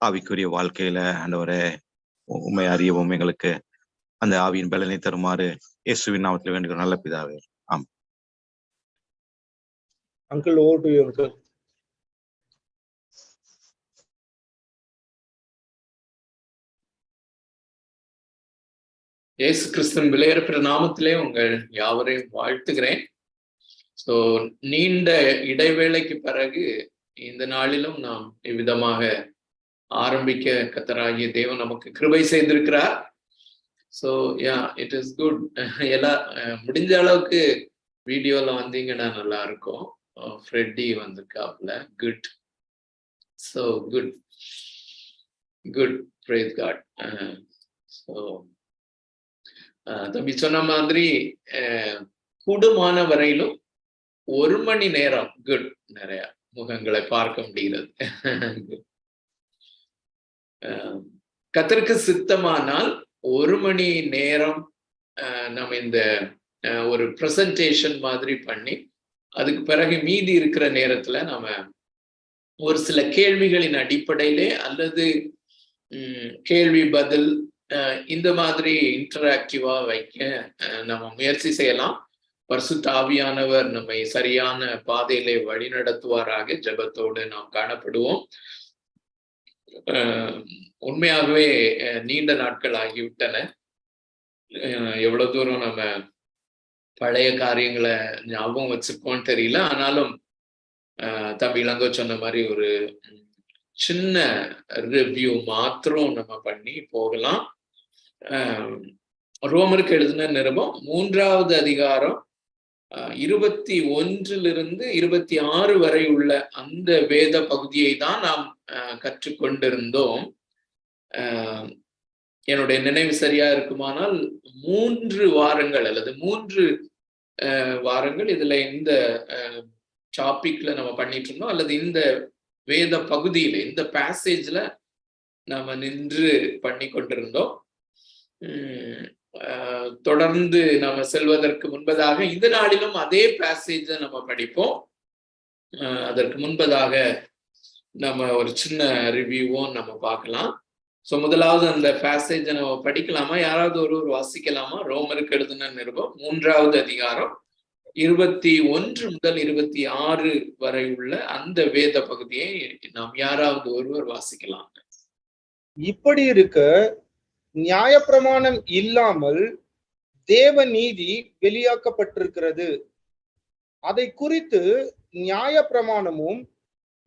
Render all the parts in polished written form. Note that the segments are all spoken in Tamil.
ஆவிக்குரிய வாழ்க்கையில ஆண்டவரே உண்மை அறியவும் எங்களுக்கு அந்த ஆவியின் பலனை தருமாறு இயேசுவின் நாமத்தில் வேண்டுகிற நல்ல பிதாவே. ஆம். Uncle, over to you uncle. இயேசு கிறிஸ்துவின் விலையேறப்பெற்ற நாமத்திலே உங்கள் யாவரையும் வாழ்த்துகிறேன். ஸோ நீண்ட இடைவேளைக்கு பிறகு இந்த நாளிலும் நாம் இவ்விதமாக ஆரம்பிக்க கர்த்தராகிய தேவன் நமக்கு கிருபை செய்திருக்கிறார். So it is good. எல்லாம் முடிஞ்ச அளவுக்கு வீடியோல வந்தீங்கன்னா நல்லா இருக்கும். ஃப்ரெட்டி வந்திருக்காப்ல. Good. So good good. Praise God. So தம்பி சொன்ன மாதிரி கூடுமான வரையிலும் 1 மணி நேரம் குட் நிறைய முகங்களை பார்க்க முடிகிறது. கர்த்தருக்கு சித்தமானால் 1 மணி நேரம் நம்ம இந்த ஒரு பிரசன்டேஷன் மாதிரி பண்ணி அதுக்கு பிறகு மீதி இருக்கிற நேரத்துல நாம ஒரு சில கேள்விகளின் அடிப்படையிலே அல்லது கேள்வி பதில் இந்த மாதிரி இன்டராக்டிவா வைக்க நம்ம முயற்சி செய்யலாம். பரிசுத்த ஆவியானவர் நம்மை சரியான பாதையிலே வழி நடத்துவாராக ஜெபத்தோடு நாம் காணப்படுவோம். உண்மையாகவே நீண்ட நாட்கள் ஆகிவிட்டன. எவ்வளவு தூரம் நம்ம பழைய காரியங்களை ஞாபகம் வச்சிருக்கோம்னு தெரியல. ஆனாலும் தம்பி இளங்கோ சொன்ன மாதிரி ஒரு சின்ன ரிவ்யூ மாத்திரம் நம்ம பண்ணி போகலாம். ரோமருக்கு எழுதின நிருபம் 3வது அதிகாரம் 21 26 வரை உள்ள அந்த வேத பகுதியை தான் நாம் கற்றுக்கொண்டிருந்தோம். என்னுடைய நினைவு சரியா இருக்குமானால் 3 வாரங்கள் அல்லது 3 வாரங்கள் இதுல இந்த டாபிக்ல நம்ம பண்ணிட்டு இருந்தோம், அல்லது இந்த வேத பகுதியில இந்த பேசேஜ்ல நாம நின்று பண்ணி கொண்டிருந்தோம். தொடர்ந்து நம்ம செல்வதற்கு முன்பதாக இந்த நாளிலும் அதே பேசேஜை நம்ம படிப்போம். அதற்கு முன்பதாக நம்ம ஒரு சின்ன ரிவ்யூவும் நம்ம பார்க்கலாம். ஸோ முதலாவது அந்த பேசேஜை நம்ம படிக்கலாமா? யாராவது ஒருவர் வாசிக்கலாமா? ரோமருக்கு எழுதின நிருபம் 3வது அதிகாரம் 21 முதல் 26 வரை உள்ள அந்த வேத பகுதியை நாம் யாராவது ஒருவர் வாசிக்கலாம். இப்படி இருக்க நியாயப்பிரமாணம் இல்லாமல் தேவ நீதி வெளியாக்கப்பட்டிருக்கிறது. அதை குறித்து நியாயப்பிரமாணமும்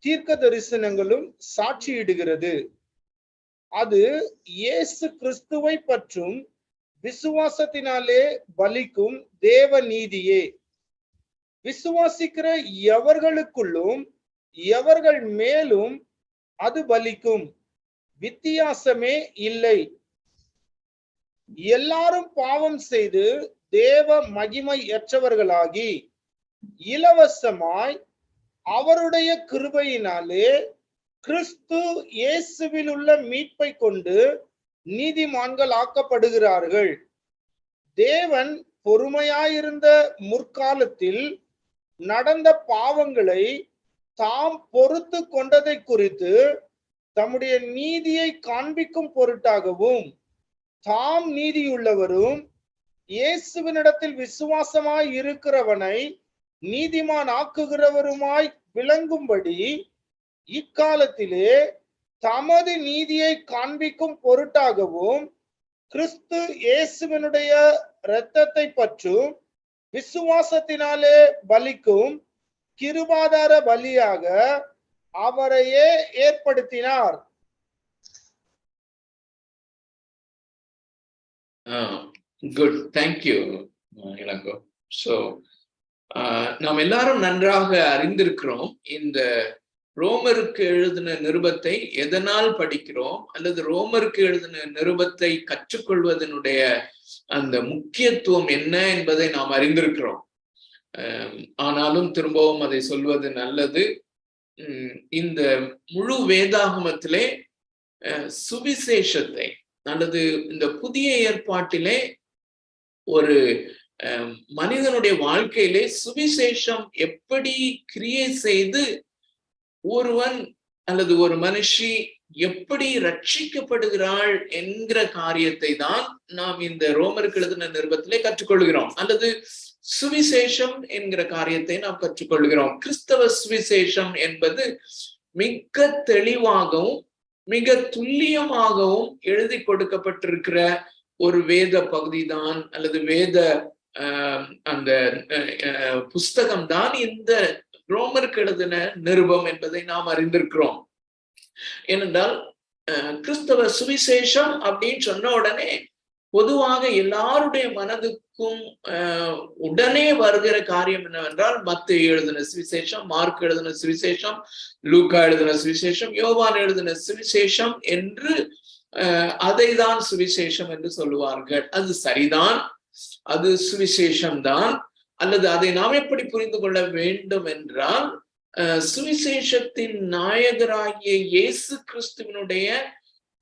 தீர்க்க தரிசனங்களும் சாட்சியிடுகிறது. அது இயேசு கிறிஸ்துவை பற்றும் விசுவாசத்தினாலே பலிக்கும் தேவ நீதியே. விசுவாசிக்கிற எவர்களுக்குள்ளும் எவர்கள் மேலும் அது பலிக்கும். வித்தியாசமே இல்லை. எல்லாரும் பாவம் செய்து தேவ மகிமையற்றவர்களாகி இலவசமாய் அவருடைய கிருபையினாலே கிறிஸ்து இயேசுவில் உள்ள மீட்பை கொண்டு நீதிமான்கள் ஆக்கப்படுகிறார்கள். தேவன் பொறுமையாயிருந்த முற்காலத்தில் நடந்த பாவங்களை தாம் பொறுத்து கொண்டதை குறித்து தம்முடைய நீதியை காண்பிக்கும் பொருட்டாகவும் தாம் நீதியுள்ளவரும் இயேசுவினிடத்தில் விசுவாசமாய் இருக்கிறவனை நீதிமான் ஆக்குகிறவருமாய் விளங்கும்படி இக்காலத்திலே தமது நீதியை காண்பிக்கும் பொருட்டாகவும் கிறிஸ்து இயேசுவினுடைய இரத்தத்தை பற்றும் விசுவாசத்தினாலே பலிக்கும் கிருபாதார பலியாக அவரையே ஏற்படுத்தினார். குட். தேங்க்யூ இளங்கோ. ஸோ நாம் எல்லாரும் நன்றாக அறிந்திருக்கிறோம் இந்த ரோமருக்கு எழுதின நிருபத்தை எதனால் படிக்கிறோம், அல்லது ரோமருக்கு எழுதின நிருபத்தை கற்றுக்கொள்வதனுடைய அந்த முக்கியத்துவம் என்ன என்பதை நாம் அறிந்திருக்கிறோம். ஆனாலும் திரும்பவும் அதை சொல்வது நல்லது. இந்த முழு வேதாகமத்திலே சுவிசேஷத்தை அல்லது இந்த புதிய ஏற்பாட்டிலே ஒரு மனிதனுடைய வாழ்க்கையிலே சுவிசேஷம் எப்படி கிரியை செய்து ஒருவன் அல்லது ஒரு மனுஷி எப்படி ரட்சிக்கப்படுகிறாள் என்கிற காரியத்தை தான் நாம் இந்த ரோமருக்கு எழுதின நிருபத்திலே கற்றுக்கொள்கிறோம், அல்லது சுவிசேஷம் என்கிற காரியத்தை நாம் கற்றுக்கொள்கிறோம். கிறிஸ்தவ சுவிசேஷம் என்பது மிக தெளிவாகவும் மிக துல்லியமாகவும் எழுதி கொடுக்கப்பட்டிருக்கிற ஒரு வேத பகுதி தான், அல்லது வேத அந்த புஸ்தகம் தான் இந்த ரோமருக்கு எழுதின நிருபம் என்பதை நாம் அறிந்திருக்கிறோம். ஏனென்றால் கிறிஸ்தவ சுவிசேஷம் அப்படின்னு சொன்ன உடனே பொதுவாக எல்லாருடைய மனதுக்கும் உடனே வருகிற காரியம் என்னவென்றால், மத்தேயு எழுதின சுவிசேஷம், மார்க் எழுதின சுவிசேஷம், லூக்கா எழுதின சுவிசேஷம், யோவான் எழுதின சுவிசேஷம் என்று அதை தான் சுவிசேஷம் என்று சொல்லுவார்கள். அது சரிதான், அது சுவிசேஷம் தான். அல்லது அதை நாம் எப்படி புரிந்து கொள்ள வேண்டும் என்றால், சுவிசேஷத்தின் நாயகராகிய இயேசு கிறிஸ்துவினுடைய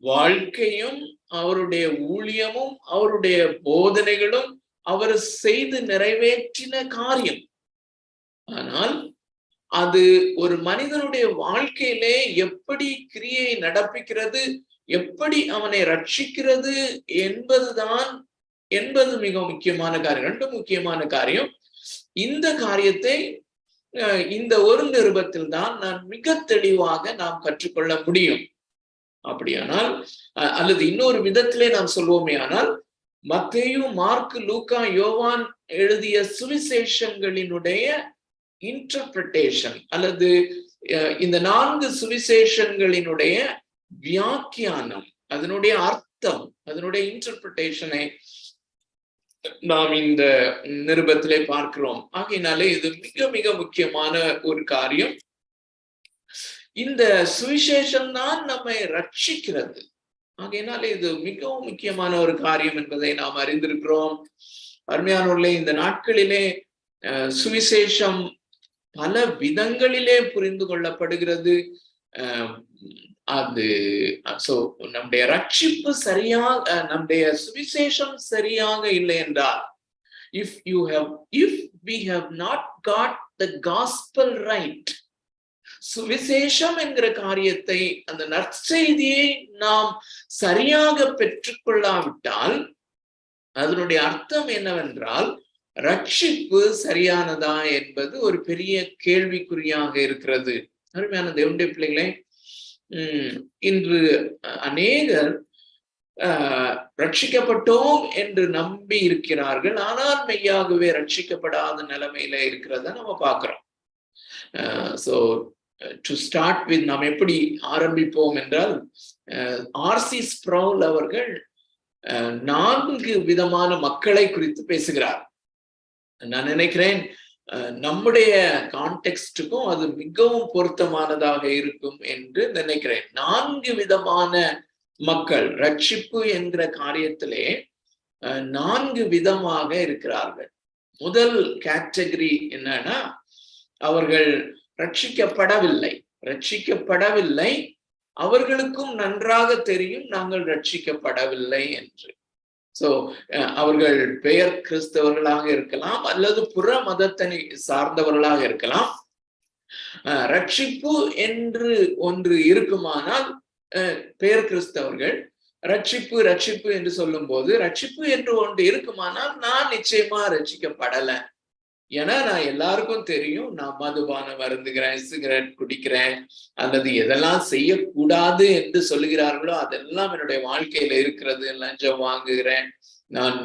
வாழ்க்கையும் அவருடைய ஊழியமும் அவருடைய போதனைகளும் அவர் செய்து நிறைவேற்றின காரியம். ஆனால் அது ஒரு மனிதனுடைய வாழ்க்கையிலே எப்படி கிரியை நடப்பிக்கிறது, எப்படி அவனை ரட்சிக்கிறது என்பது மிக முக்கியமான காரியம். ரெண்டு முக்கியமான காரியம். இந்த காரியத்தை இந்த ஒரு நிருபத்தில் தான் நான் மிக தெளிவாக நாம் கற்றுக்கொள்ள முடியும். அப்படியானால், அல்லது இன்னொரு விதத்திலே நாம் சொல்வோமே ஆனால், மத்தேயு, மார்க், லூக்கா, யோவான் எழுதிய சுவிசேஷங்களினுடைய இன்டர்பிரேஷன், அல்லது இந்த 4 சுவிசேஷங்களினுடைய வியாக்கியானம், அதனுடைய அர்த்தம், அதனுடைய இன்டர்பிரேஷனை நாம் இந்த நிருபத்திலே பார்க்கிறோம். ஆகையினாலே இது மிக மிக முக்கியமான ஒரு காரியம். இந்த சுவிசேஷம் தான் நம்மை ரட்சிக்கிறது. ஆகையினாலே இது மிகவும் முக்கியமான ஒரு காரியம் என்பதை நாம் அறிந்திருக்கிறோம். அருமையானவர்களே, இந்த நாட்களிலே சுவிசேஷம் பல விதங்களிலே புரிந்து கொள்ளப்படுகிறது. நம்முடைய ரட்சிப்பு சரியாக, நம்முடைய சுவிசேஷம் சரியாக இல்லை என்றால், if we have not got the gospel right, சுவிசேஷம் என்கிற காரியத்தை, அந்த நற்செய்தியை நாம் சரியாக பெற்றுக்கொள்ளாவிட்டால், அதனுடைய அர்த்தம் என்னவென்றால், ரட்சிப்பு சரியானதா என்பது ஒரு பெரிய கேள்விக்குறியாக இருக்கிறது. அருமையான தேவனுடைய பிள்ளைகளே, இன்று அநேகர் ரட்சிக்கப்பட்டோம் என்று நம்பி இருக்கிறார்கள், ஆனால் மெய்யாகவே ரட்சிக்கப்படாத நிலைமையில இருக்கிறத நம்ம பார்க்கிறோம். சோ டு ஸ்டார்ட் வித், நாம் எப்படி ஆரம்பிப்போம் என்றால், ஆர்சி ஸ்ப்ரவுல் அவர்கள் 4 விதமான மக்களை குறித்து பேசுகிறார். நான் நினைக்கிறேன் நம்முடைய கான்டெக்ஸ்டுக்கும் அது மிகவும் பொருத்தமானதாக இருக்கும் என்று நினைக்கிறேன். 4 விதமான மக்கள் ரட்சிப்பு என்கிற காரியத்திலே 4 விதமாக இருக்கிறார்கள். முதல் கேட்டகரி என்னன்னா, அவர்கள் ரட்சிக்கப்படவில்லை, அவர்களுக்கும் நன்றாக தெரியும் நாங்கள் ரட்சிக்கப்படவில்லை என்று. சோ அவர்கள் பெயர் கிறிஸ்தவர்களாக இருக்கலாம், அல்லது புற மதத்தை சார்ந்தவர்களாக இருக்கலாம். ரட்சிப்பு என்று ஒன்று இருக்குமானால், பெயர் கிறிஸ்தவர்கள் ரட்சிப்பு என்று சொல்லும் போது, ரட்சிப்பு என்று ஒன்று இருக்குமானால் நான் நிச்சயமா ரட்சிக்கப்படலை, ஏன்னா நான் எல்லாருக்கும் தெரியும் நான் மதுபானம் வருந்துகிறேன், சிகரெட் குடிக்கிறேன், அல்லது எதெல்லாம் செய்யக்கூடாது என்று சொல்லுகிறார்களோ அதெல்லாம் என்னுடைய வாழ்க்கையில இருக்கிறது. லஞ்சம் வாங்குகிறேன், நான்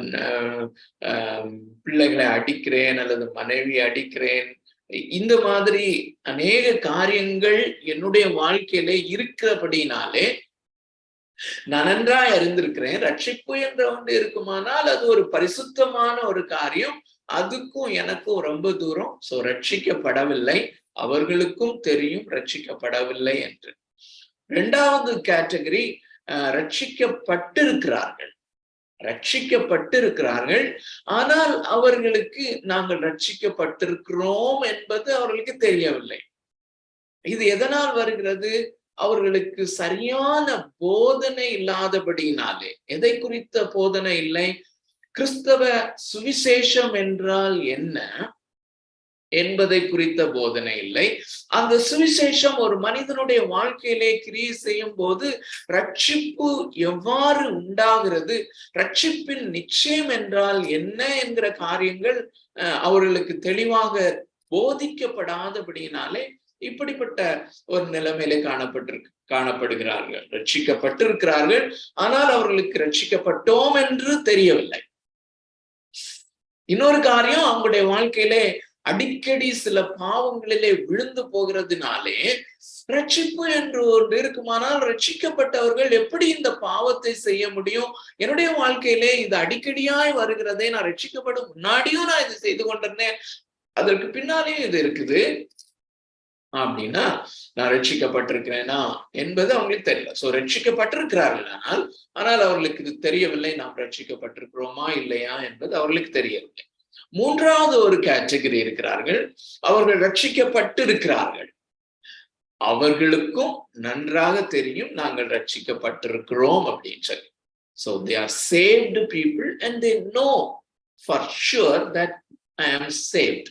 பிள்ளைகளை அடிக்கிறேன், அல்லது மனைவி அடிக்கிறேன், இந்த மாதிரி அநேக காரியங்கள் என்னுடைய வாழ்க்கையில இருக்கிறபடினாலே நான் நன்றாய் அறிந்திருக்கிறேன். ரட்சிப்பு என்ற ஒன்று இருக்குமானால் அது ஒரு பரிசுத்தமான ஒரு காரியம், அதுக்கும் எனக்கும் ரொம்ப தூரம். சோ ரட்சிக்கப்படவில்லை, அவர்களுக்கும் தெரியும் ரட்சிக்கப்படவில்லை என்று. 2வது கேட்டகரி, ரட்சிக்கப்பட்டிருக்கிறார்கள், ஆனால் அவர்களுக்கு நாங்கள் ரட்சிக்கப்பட்டிருக்கிறோம் என்பது அவர்களுக்கு தெரியவில்லை. இது எதனால் வருகிறது? அவர்களுக்கு சரியான போதனை இல்லாதபடியினாலே. எதை குறித்த போதனை இல்லை? கிறிஸ்தவ சுவிசேஷம் என்றால் என்ன, என்பதை குறித்த போதனை இல்லை. அந்த சுவிசேஷம் ஒரு மனிதனுடைய வாழ்க்கையிலே கிரியை செய்யும் போது ரட்சிப்பு எவ்வாறு உண்டாகிறது, ரட்சிப்பின் நிச்சயம் என்றால் என்ன என்கிற காரியங்கள் அவர்களுக்கு தெளிவாக போதிக்கப்படாதபடியினாலே இப்படிப்பட்ட ஒரு நிலைமையிலே காணப்படுகிறார்கள். ரட்சிக்கப்பட்டிருக்கிறார்கள், ஆனால் அவர்களுக்கு ரட்சிக்கப்பட்டோம் என்று தெரியவில்லை. இன்னொரு காரியம், அவங்களுடைய வாழ்க்கையிலே அடிக்கடி சில பாவங்களிலே விழுந்து போகிறதுனாலே ரட்சிப்பு என்று ஒன்று இருக்குமானால் ரட்சிக்கப்பட்டவர்கள் எப்படி இந்த பாவத்தை செய்ய முடியும்? என்னுடைய வாழ்க்கையிலே இது அடிக்கடியாய் வருகிறதே, நான் ரட்சிக்கப்படும் முன்னாடியும் நான் இது செய்து கொண்டிருந்தேன், அதற்கு பின்னாலேயும் இது இருக்குது அப்படின்னா நான் ரட்சிக்கப்பட்டிருக்கிறேனா என்பது அவங்களுக்கு தெரியல. சோ ரட்சிக்கப்பட்டிருக்கிறார்கள், ஆனால் அவர்களுக்கு இது தெரியவில்லை, நாம் ரட்சிக்கப்பட்டிருக்கிறோமா இல்லையா என்பது அவர்களுக்கு தெரியவில்லை. மூன்றாவது ஒரு கேட்டகரி இருக்கிறார்கள், அவர்கள் ரட்சிக்கப்பட்டிருக்கிறார்கள், அவர்களுக்கும் நன்றாக தெரியும் நாங்கள் ரட்சிக்கப்பட்டிருக்கிறோம் அப்படின்னு சொல்லி. So they are saved people and they know for sure that I am saved.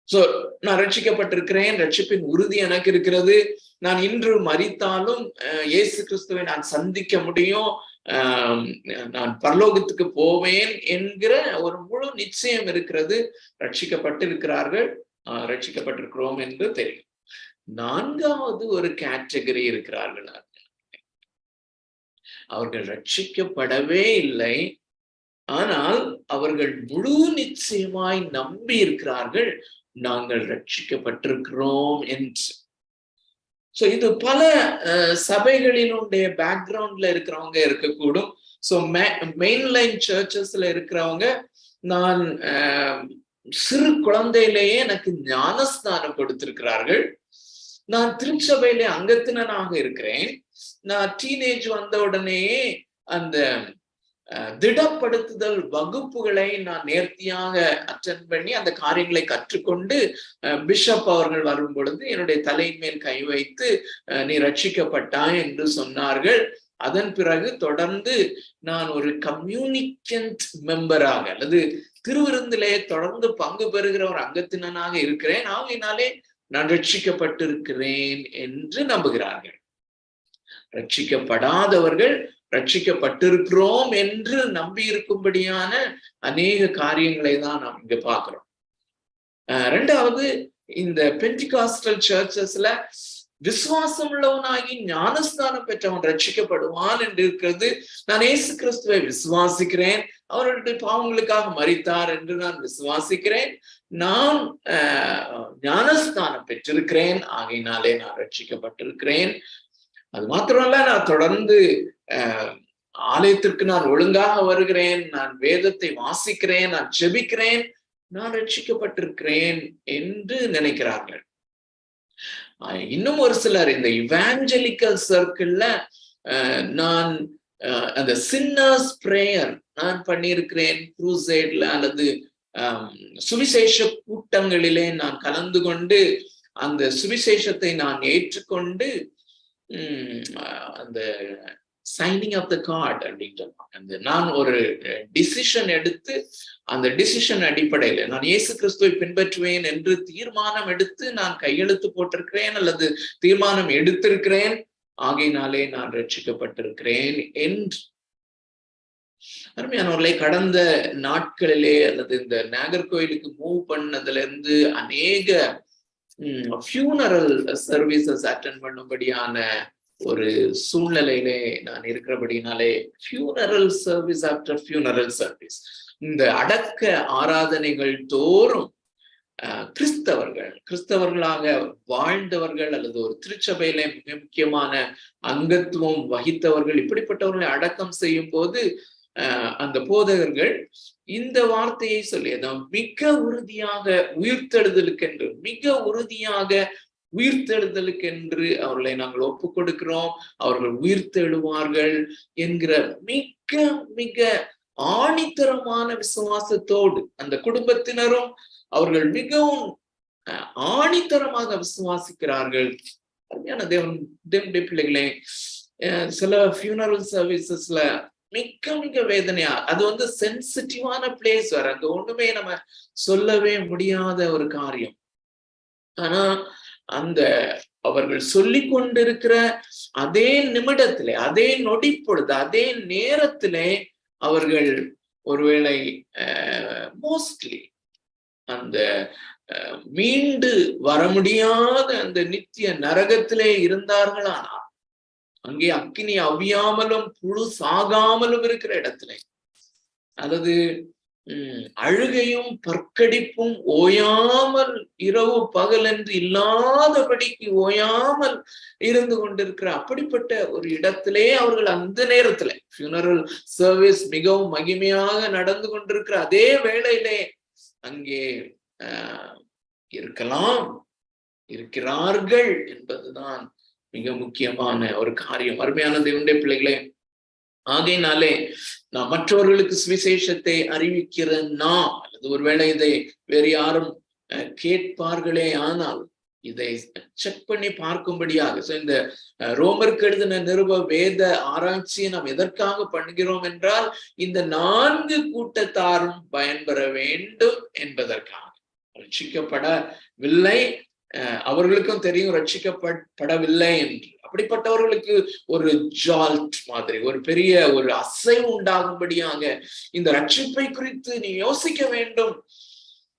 So நான் ரட்சிக்கப்பட்டிருக்கிறேன், ரட்சிப்பின் உறுதி எனக்கு இருக்கிறது, நான் இன்று மரித்தாலும் இயேசு கிறிஸ்துவை நான் சந்திக்க முடியும், நான் பரலோகத்துக்கு போவேன் என்கிற ஒரு முழு நிச்சயம் இருக்கிறது. ரட்சிக்கப்பட்டிருக்கிறார்கள், ரட்சிக்கப்பட்டிருக்கிறோம் என்று தெரியும். நான்காவது ஒரு கேட்டகரி இருக்கிறார்கள், அவர்கள் ரட்சிக்கப்படவே இல்லை, ஆனால் அவர்கள் முழு நிச்சயமாய் நம்பி இருக்கிறார்கள் நாங்கள் ரட்சிக்கப்பட்டிருக்கிறோம் என்று. சோ இது பல சபைகளினுடைய பேக்ரவுண்ட்ல இருக்கிறவங்க இருக்கக்கூடும். சோ மெயின்லைன் சர்ச்சஸ்ல இருக்கிறவங்க, நான் சிறு குழந்தையிலேயே எனக்கு ஞானஸ்தானம் கொடுத்திருக்கிறார்கள், நான் திருச்சபையிலே அங்கத்தினனாக இருக்கிறேன், நான் டீனேஜ் வந்த உடனேயே அந்த திடப்படுத்துதல் வகுப்புகளை நான் நேர்த்தியாக அட்டெண்ட் பண்ணி அந்த காரியங்களை கற்றுக்கொண்டு பிஷப் அவர்கள் வரும் பொழுது என்னுடைய தலையின் மேல் கை வைத்து நீ ரட்சிக்கப்பட்டாய் என்று சொன்னார்கள். அதன் பிறகு தொடர்ந்து நான் ஒரு கம்யூனிகன்ட் மெம்பராக அல்லது திருவிருந்திலே தொடர்ந்து பங்கு பெறுகிற ஒரு அங்கத்தினனாக இருக்கிறேன், ஆகையினாலே நான் ரட்சிக்கப்பட்டிருக்கிறேன் என்று நம்புகிறார்கள். ரட்சிக்கப்படாதவர்கள் ரட்சிக்கப்பட்டிருக்கிறோம் என்று நம்பி இருக்கும்படியான அநேக காரியங்களை தான் நாம் இங்க பார்க்கிறோம். ரெண்டாவது, இந்த பென்டிகாஸ்டல் சர்ச்சஸ்ல விசுவாசம் உள்ளவனாகி ஞானஸ்தானம் பெற்றவன் ரட்சிக்கப்படுவான் என்று இருக்கிறது. நான் இயேசு கிறிஸ்துவை விசுவாசிக்கிறேன், அவருடைய பாவங்களுக்காக மரித்தார் என்று நான் விசுவாசிக்கிறேன், நான் ஞானஸ்தானம் பெற்றிருக்கிறேன், ஆகையினாலே நான் ரட்சிக்கப்பட்டிருக்கிறேன். அது மாத்திரமல்ல, நான் தொடர்ந்து ஆலயத்திற்கு நான் ஒழுங்காக வருகிறேன், நான் வேதத்தை வாசிக்கிறேன், நான் ஜெபிக்கிறேன், நான் ரட்சிக்கப்பட்டிருக்கிறேன் என்று நினைக்கிறார்கள். இன்னும் ஒரு சிலர் இந்த இவாஞ்சலிக்கல் சர்க்கிள்ல நான் அந்த சின்னர்ஸ் பிரேயர் நான் பண்ணியிருக்கிறேன், குரூசைட்ல அல்லது சுவிசேஷ கூட்டங்களிலே நான் கலந்து கொண்டு அந்த சுவிசேஷத்தை நான் ஏற்றுக்கொண்டு அந்த சைனிங் ஆஃப் த கார்டு அப்படின்னு சொல்லுவாங்க, நான் ஒரு டிசிஷன் எடுத்து அந்த டிசிஷன் அடிப்படையில நான் இயேசு கிறிஸ்துவை பின்பற்றுவேன் என்று தீர்மானம் எடுத்து நான் கையெழுத்து போட்டிருக்கிறேன் அல்லது தீர்மானம் எடுத்திருக்கிறேன், ஆகையினாலே நான் ரட்சிக்கப்பட்டிருக்கிறேன் என்று. அருமையானவர்களே, கடந்த நாட்களிலே அல்லது இந்த நாகர்கோயிலுக்கு மூவ் பண்ணதுல இருந்து அநேக ஃபியூனரல் சர்வீசஸ் அட்டெண்ட் பண்ணும்படியான ஒரு சூழ்நிலையிலே நான் இருக்கிறபடினாலே funeral service after funeral service, இந்த அடக்க ஆராதனைகள் தோறும் கிறிஸ்தவர்களாக வாழ்ந்தவர்கள் அல்லது ஒரு திருச்சபையில மிக முக்கியமான அங்கத்துவம் வகித்தவர்கள் இப்படிப்பட்டவர்களை அடக்கம் செய்யும் போது அந்த போதகர்கள் இந்த வார்த்தையை சொல்லி மிக உறுதியாக உயிர்த்தெழுதலுக்கென்று அவர்களை நாங்கள் ஒப்புக் கொடுக்கிறோம், அவர்கள் உயிர்த்தெழுவார்கள் என்கிற மிக மிக ஆணித்தரமான விசுவாசத்தோடு அந்த குடும்பத்தினரும் அவர்கள் மிகவும் ஆணித்தரமாக விசுவாசிக்கிறார்கள். அருமையான தேவனுடைய பிள்ளைகளே, சில ஃபியூனரல் சர்வீசஸ்ல மிக மிக வேதனையா, அது சென்சிட்டிவான பிளேஸ். வர அங்க ஒண்ணுமே நம்ம சொல்லவே முடியாத ஒரு காரியம். ஆனா அந்த அவர்கள் சொல்லி கொண்டிருக்கிற அதே நிமிடத்திலே, அதே நொடி பொழுது, அதே நேரத்திலே அவர்கள் ஒருவேளை மோஸ்ட்லி அந்த மீண்டு வர முடியாத அந்த நித்திய நரகத்திலே இருந்தார்களானா, அங்கே அக்கினி அவியாமலும் புழு சாகாமலும் இருக்கிற இடத்துல, அல்லது அழுகையும் பற்கடிப்பும் ஓயாமல் இரவு பகல் என்று இல்லாதபடிக்கு ஓயாமல் இருந்து கொண்டிருக்கிற அப்படிப்பட்ட ஒரு இடத்திலே அவர்கள் அந்த நேரத்துல ஃபியூனரல் சர்வீஸ் மிகவும் மகிமையாக நடந்து கொண்டிருக்கிற அதே வேளையிலே அங்கே இருக்கிறார்கள் என்பதுதான் மிக முக்கியமான ஒரு காரியம். அருமையான தேவனுடைய பிள்ளைகளே, ஆகையினாலே நாம் மற்றவர்களுக்கு சுவிசேஷத்தை அறிவிக்கிற நாம், அல்லது ஒருவேளை இதை வேறு யாரும் கேட்பார்களே ஆனால் இதை செக் பண்ணி பார்க்கும்படியாக, இந்த ரோமருக்கு எழுதின நிருப வேத ஆராய்ச்சியை நாம் எதற்காக பண்ணுகிறோம் என்றால், இந்த 4 கூட்டத்தாரும் பயன்பெற வேண்டும் என்பதற்காக. ரட்சிக்கப்படவில்லை, அவர்களுக்கும் தெரியும் ரட்சிக்கப்படவில்லை என்று. அப்படிப்பட்டவர்களுக்கு ஒரு ஜால்ட் மாதிரி, ஒரு பெரிய ஒரு அசைவு உண்டாகும்படியாக இந்த ரட்சிப்பை குறித்து நீ யோசிக்க வேண்டும்.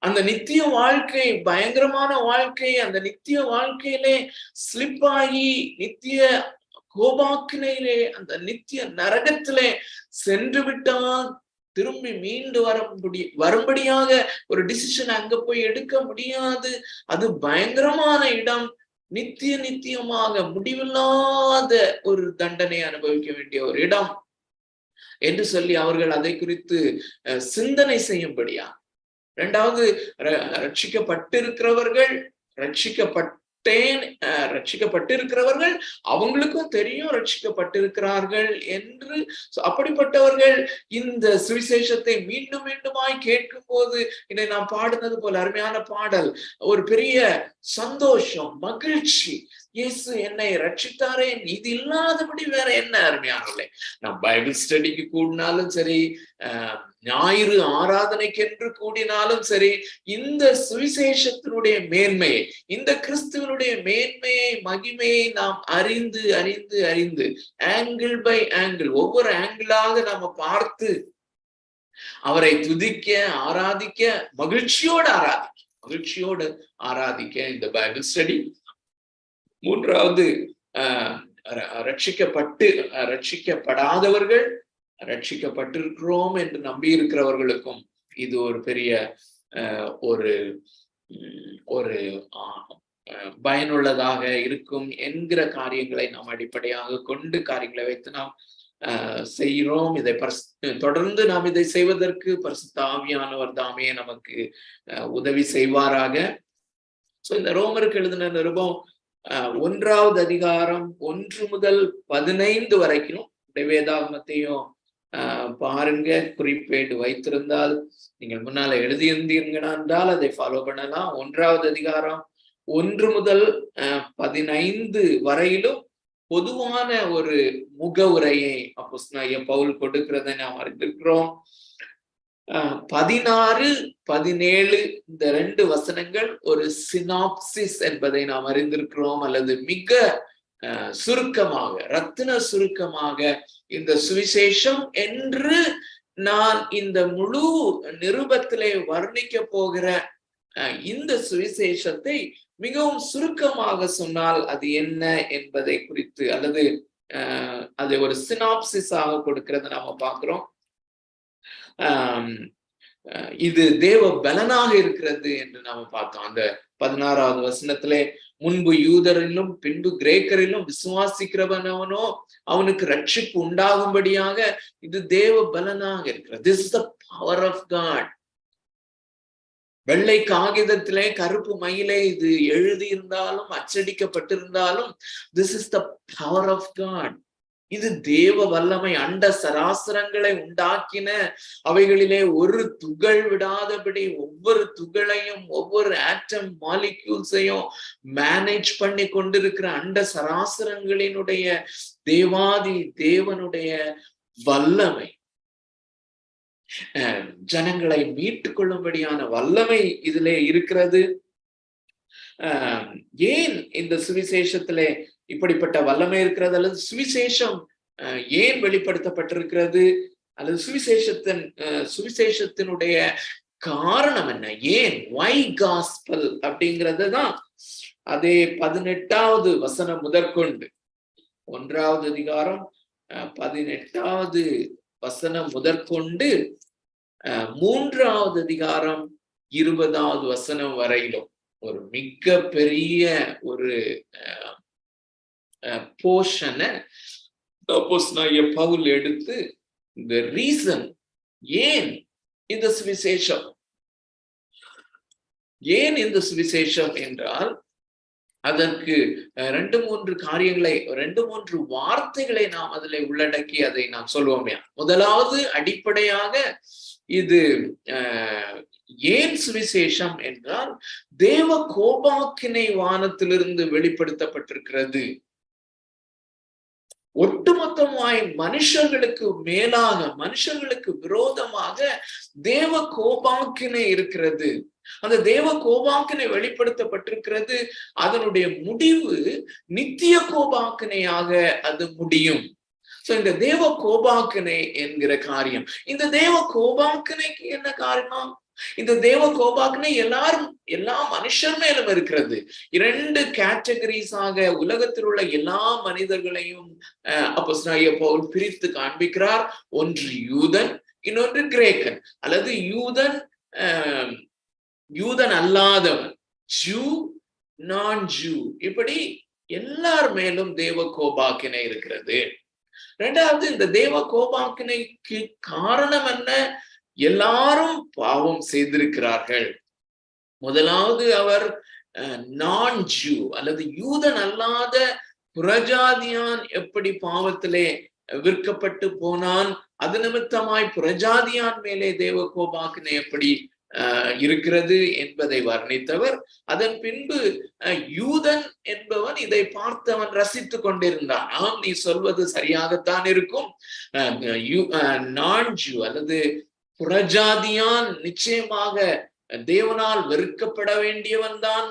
அந்த நித்திய வாழ்க்கை பயங்கரமான வாழ்க்கை, அந்த நித்திய வாழ்க்கையிலே ஸ்லிப் ஆகி நித்திய கோபாக்கினையிலே அந்த நித்திய நரகத்திலே சென்று விட்டால் திரும்பி மீண்டு வரும்படியாக ஒரு டிசிஷன் அங்க போய் எடுக்க முடியாது. அது பயங்கரமான இடம், நித்தியமாக முடிவில்லாத ஒரு தண்டனை அனுபவிக்க வேண்டிய ஒரு இடம் என்று சொல்லி அவர்கள் அதை குறித்து சிந்தனை செய்யும்படியா. இரண்டாவது, ரட்சிக்கப்பட்டிருக்கிறவர்கள் அவங்களுக்கும் தெரியும் ரட்சிக்கப்பட்டிருக்கிறார்கள் என்று. அப்படிப்பட்டவர்கள் இந்த சுவிசேஷத்தை மீண்டும் மீண்டுமாய் கேட்கும் போது, இதை நாம் பாடுனது போல அருமையான பாடல், ஒரு பெரிய சந்தோஷம், மகிழ்ச்சி. இயேசு என்னை ரட்சித்தாரே, இது இல்லாதபடி வேற என்ன அருமையானவர்களே. நாம் பைபிள் ஸ்டடிக்கு கூடினாலும் சரி, ஞாயிறு ஆராதனைக்கென்று கூடினாலும் சரி, இந்த சுவிசேஷத்தினுடைய மேன்மையை, இந்த கிறிஸ்துவனுடைய மேன்மையை, மகிமையை நாம் அறிந்து அறிந்து அறிந்து ஆங்கிள் பை ஆங்கிள், ஒவ்வொரு ஆங்கிளாக நாம பார்த்து அவரை துதிக்க, ஆராதிக்க, மகிழ்ச்சியோடு ஆராதிக்க இந்த பைபிள் ஸ்டடி. மூன்றாவது, ரட்சிக்கப்படாதவர்கள் ரட்சிக்கப்பட்டிருக்கிறோம் என்று நம்பி இருக்கிறவர்களுக்கும் இது ஒரு பெரிய ஒரு பயனுள்ளதாக இருக்கும் என்கிற காரியங்களை நாம் அடிப்படையாக கொண்டு காரியங்களை வைத்து நாம் செய்கிறோம். இதை தொடர்ந்து நாம் இதை செய்வதற்கு பரிசுத்த ஆவியானவர் தாமே நமக்கு உதவி செய்வாராக. இந்த ரோமருக்கு எழுதின நிருபம் 1வது அதிகாரம் 1 முதல் 15 வரைக்கும் வேதாகமத்தையும் பாருங்க. குறிப்பேடு வைத்திருந்தால் நீங்கள் முன்னால எழுதியிருந்தீங்கன்னா என்றால் அதை ஃபாலோ பண்ணலாம். 1வது அதிகாரம் 1 முதல் 15 வரையிலும் பொதுவான ஒரு முகவுரையை அப்போஸ்தலனாகிய பவுல் கொடுக்கிறதை நாம் அறிந்திருக்கிறோம். 16, 17 இந்த 2 வசனங்கள் ஒரு சினாப்சிஸ் என்பதை நாம் அறிந்திருக்கிறோம், அல்லது மிக சுருக்கமாக, ரத்தின சுருக்கமாக இந்த சுவிசேஷம் என்று நான் இந்த முழு நிருபத்திலே வர்ணிக்க போகிற இந்த சுவிசேஷத்தை மிகவும் சுருக்கமாக சொன்னால் அது என்ன என்பதை குறித்து, அல்லது அதை ஒரு சினாப்சிஸாக கொடுக்கிறத நாம பார்க்கிறோம். இது தேவ பலனாக இருக்கிறது என்று நாம பார்த்தோம். அந்த 16வது வசனத்திலே, முன்பு யூதரிலும் பின்பு கிரேக்கரிலும் விசுவாசிக்கிறவனவனோ அவனுக்கு ரட்சிப்பு உண்டாகும்படியாக இது தேவ பலனாக இருக்கிறது. This is the power of God. வெள்ளை காகிதத்திலே கருப்பு மயிலே இது எழுதியிருந்தாலும் அச்சடிக்கப்பட்டிருந்தாலும் this is the power of God. இது தேவ வல்லமை. அண்ட சராசரங்களை உண்டாக்கின அவைகளிலே ஒரு துகள் விடாதபடி ஒவ்வொரு துகளையும், ஒவ்வொரு ஆட்டம் மாலிக்யூல்ஸையும் மேனேஜ் பண்ணி கொண்டிருக்கிற அண்ட சராசரங்களினுடைய தேவாதி தேவனுடைய வல்லமை, ஜனங்களை மீட்டுக் கொள்ளும்படியான வல்லமை இதிலே இருக்கிறது. ஏன் இந்த சுவிசேஷத்திலே இப்படிப்பட்ட வல்லமை இருக்கிறது, அல்லது சுவிசேஷம் ஏன் வெளிப்படுத்தப்பட்டிருக்கிறது, அல்லது சுவிசேஷத்தினுடைய காரணம் என்ன, ஏன் வை காஸ்பல் அப்படிங்கிறது தான் அதே 18வது வசனம் முதற்கொண்டு 1வது அதிகாரம் 18வது வசனம் முதற்கொண்டு 3வது அதிகாரம் 20வது வசனம் வரையிலும் ஒரு மிக பெரிய ஒரு போர்ஷனை அப்போஸ்தலனாகிய பவுல் எடுத்து இந்த ரீசன், ஏன் இந்த சுவிசேஷம், ஏன் இந்த சுவிசேஷம் என்றால் அதற்கு 2-3 காரியங்களை, 2-3 வார்த்தைகளை நாம் அதில் உள்ளடக்கி அதை நாம் சொல்வோமே. முதலாவது அடிப்படையாக இது ஏன் சுவிசேஷம் என்றால் தேவ கோபாக்கினை வானத்திலிருந்து வெளிப்படுத்தப்பட்டிருக்கிறது. ஒட்டுமொத்தமாய் மனுஷர்களுக்கு மேலாக, மனுஷர்களுக்கு விரோதமாக தேவ கோபாக்கினை இருக்கிறது. அந்த தேவ கோபாக்கினை வெளிப்படுத்தப்பட்டிருக்கிறது. அதனுடைய முடிவு நித்திய கோபாக்கினையாக அது முடியும். இந்த தேவ கோபாக்கினை என்கிற காரியம், இந்த தேவ கோபாக்கினைக்கு என்ன காரணம்? இந்த தேவ கோபாக்கினை எல்லா மனுஷர் மேலும் இருக்கிறது. 2 கேட்டகரிஸாக உலகத்தில் உள்ள எல்லா மனிதர்களையும் அப்போஸ்தலனாகிய பவுல் பிரித்து காண்பிக்கிறார். ஒன்று யூதன், இன்னொன்று கிரேக்கன், அல்லது யூதன் அல்லாதவன், ஜூ, நான் ஜூ, இப்படி எல்லார் மேலும் தேவ கோபாக்கினை இருக்கிறது. 2வது, இந்த தேவ கோபாக்கினைக்கு காரணம் என்ன? எல்லாரும் பாவம் செய்திருக்கிறார்கள். முதலாவது, அவர் நான் ஜூ அல்லது யூதன் அல்லாத புறஜாதியான் எப்படி பாவத்திலே விற்கப்பட்டு போனான், அது நிமித்தமாய் புறஜாதியான் மேலே தேவ கோபாக்கினை எப்படி இருக்கிறது என்பதை வர்ணித்தவர். அதன் பின்பு யூதன் என்பவன் இதை பார்த்தவன் ரசித்து கொண்டிருந்தான். ஆம், நீ சொல்வது சரியாகத்தான் இருக்கும், நான் ஜூ அல்லது புறஜாதியான் நிச்சயமாக தேவனால் வெறுக்கப்பட வேண்டியவன் தான்,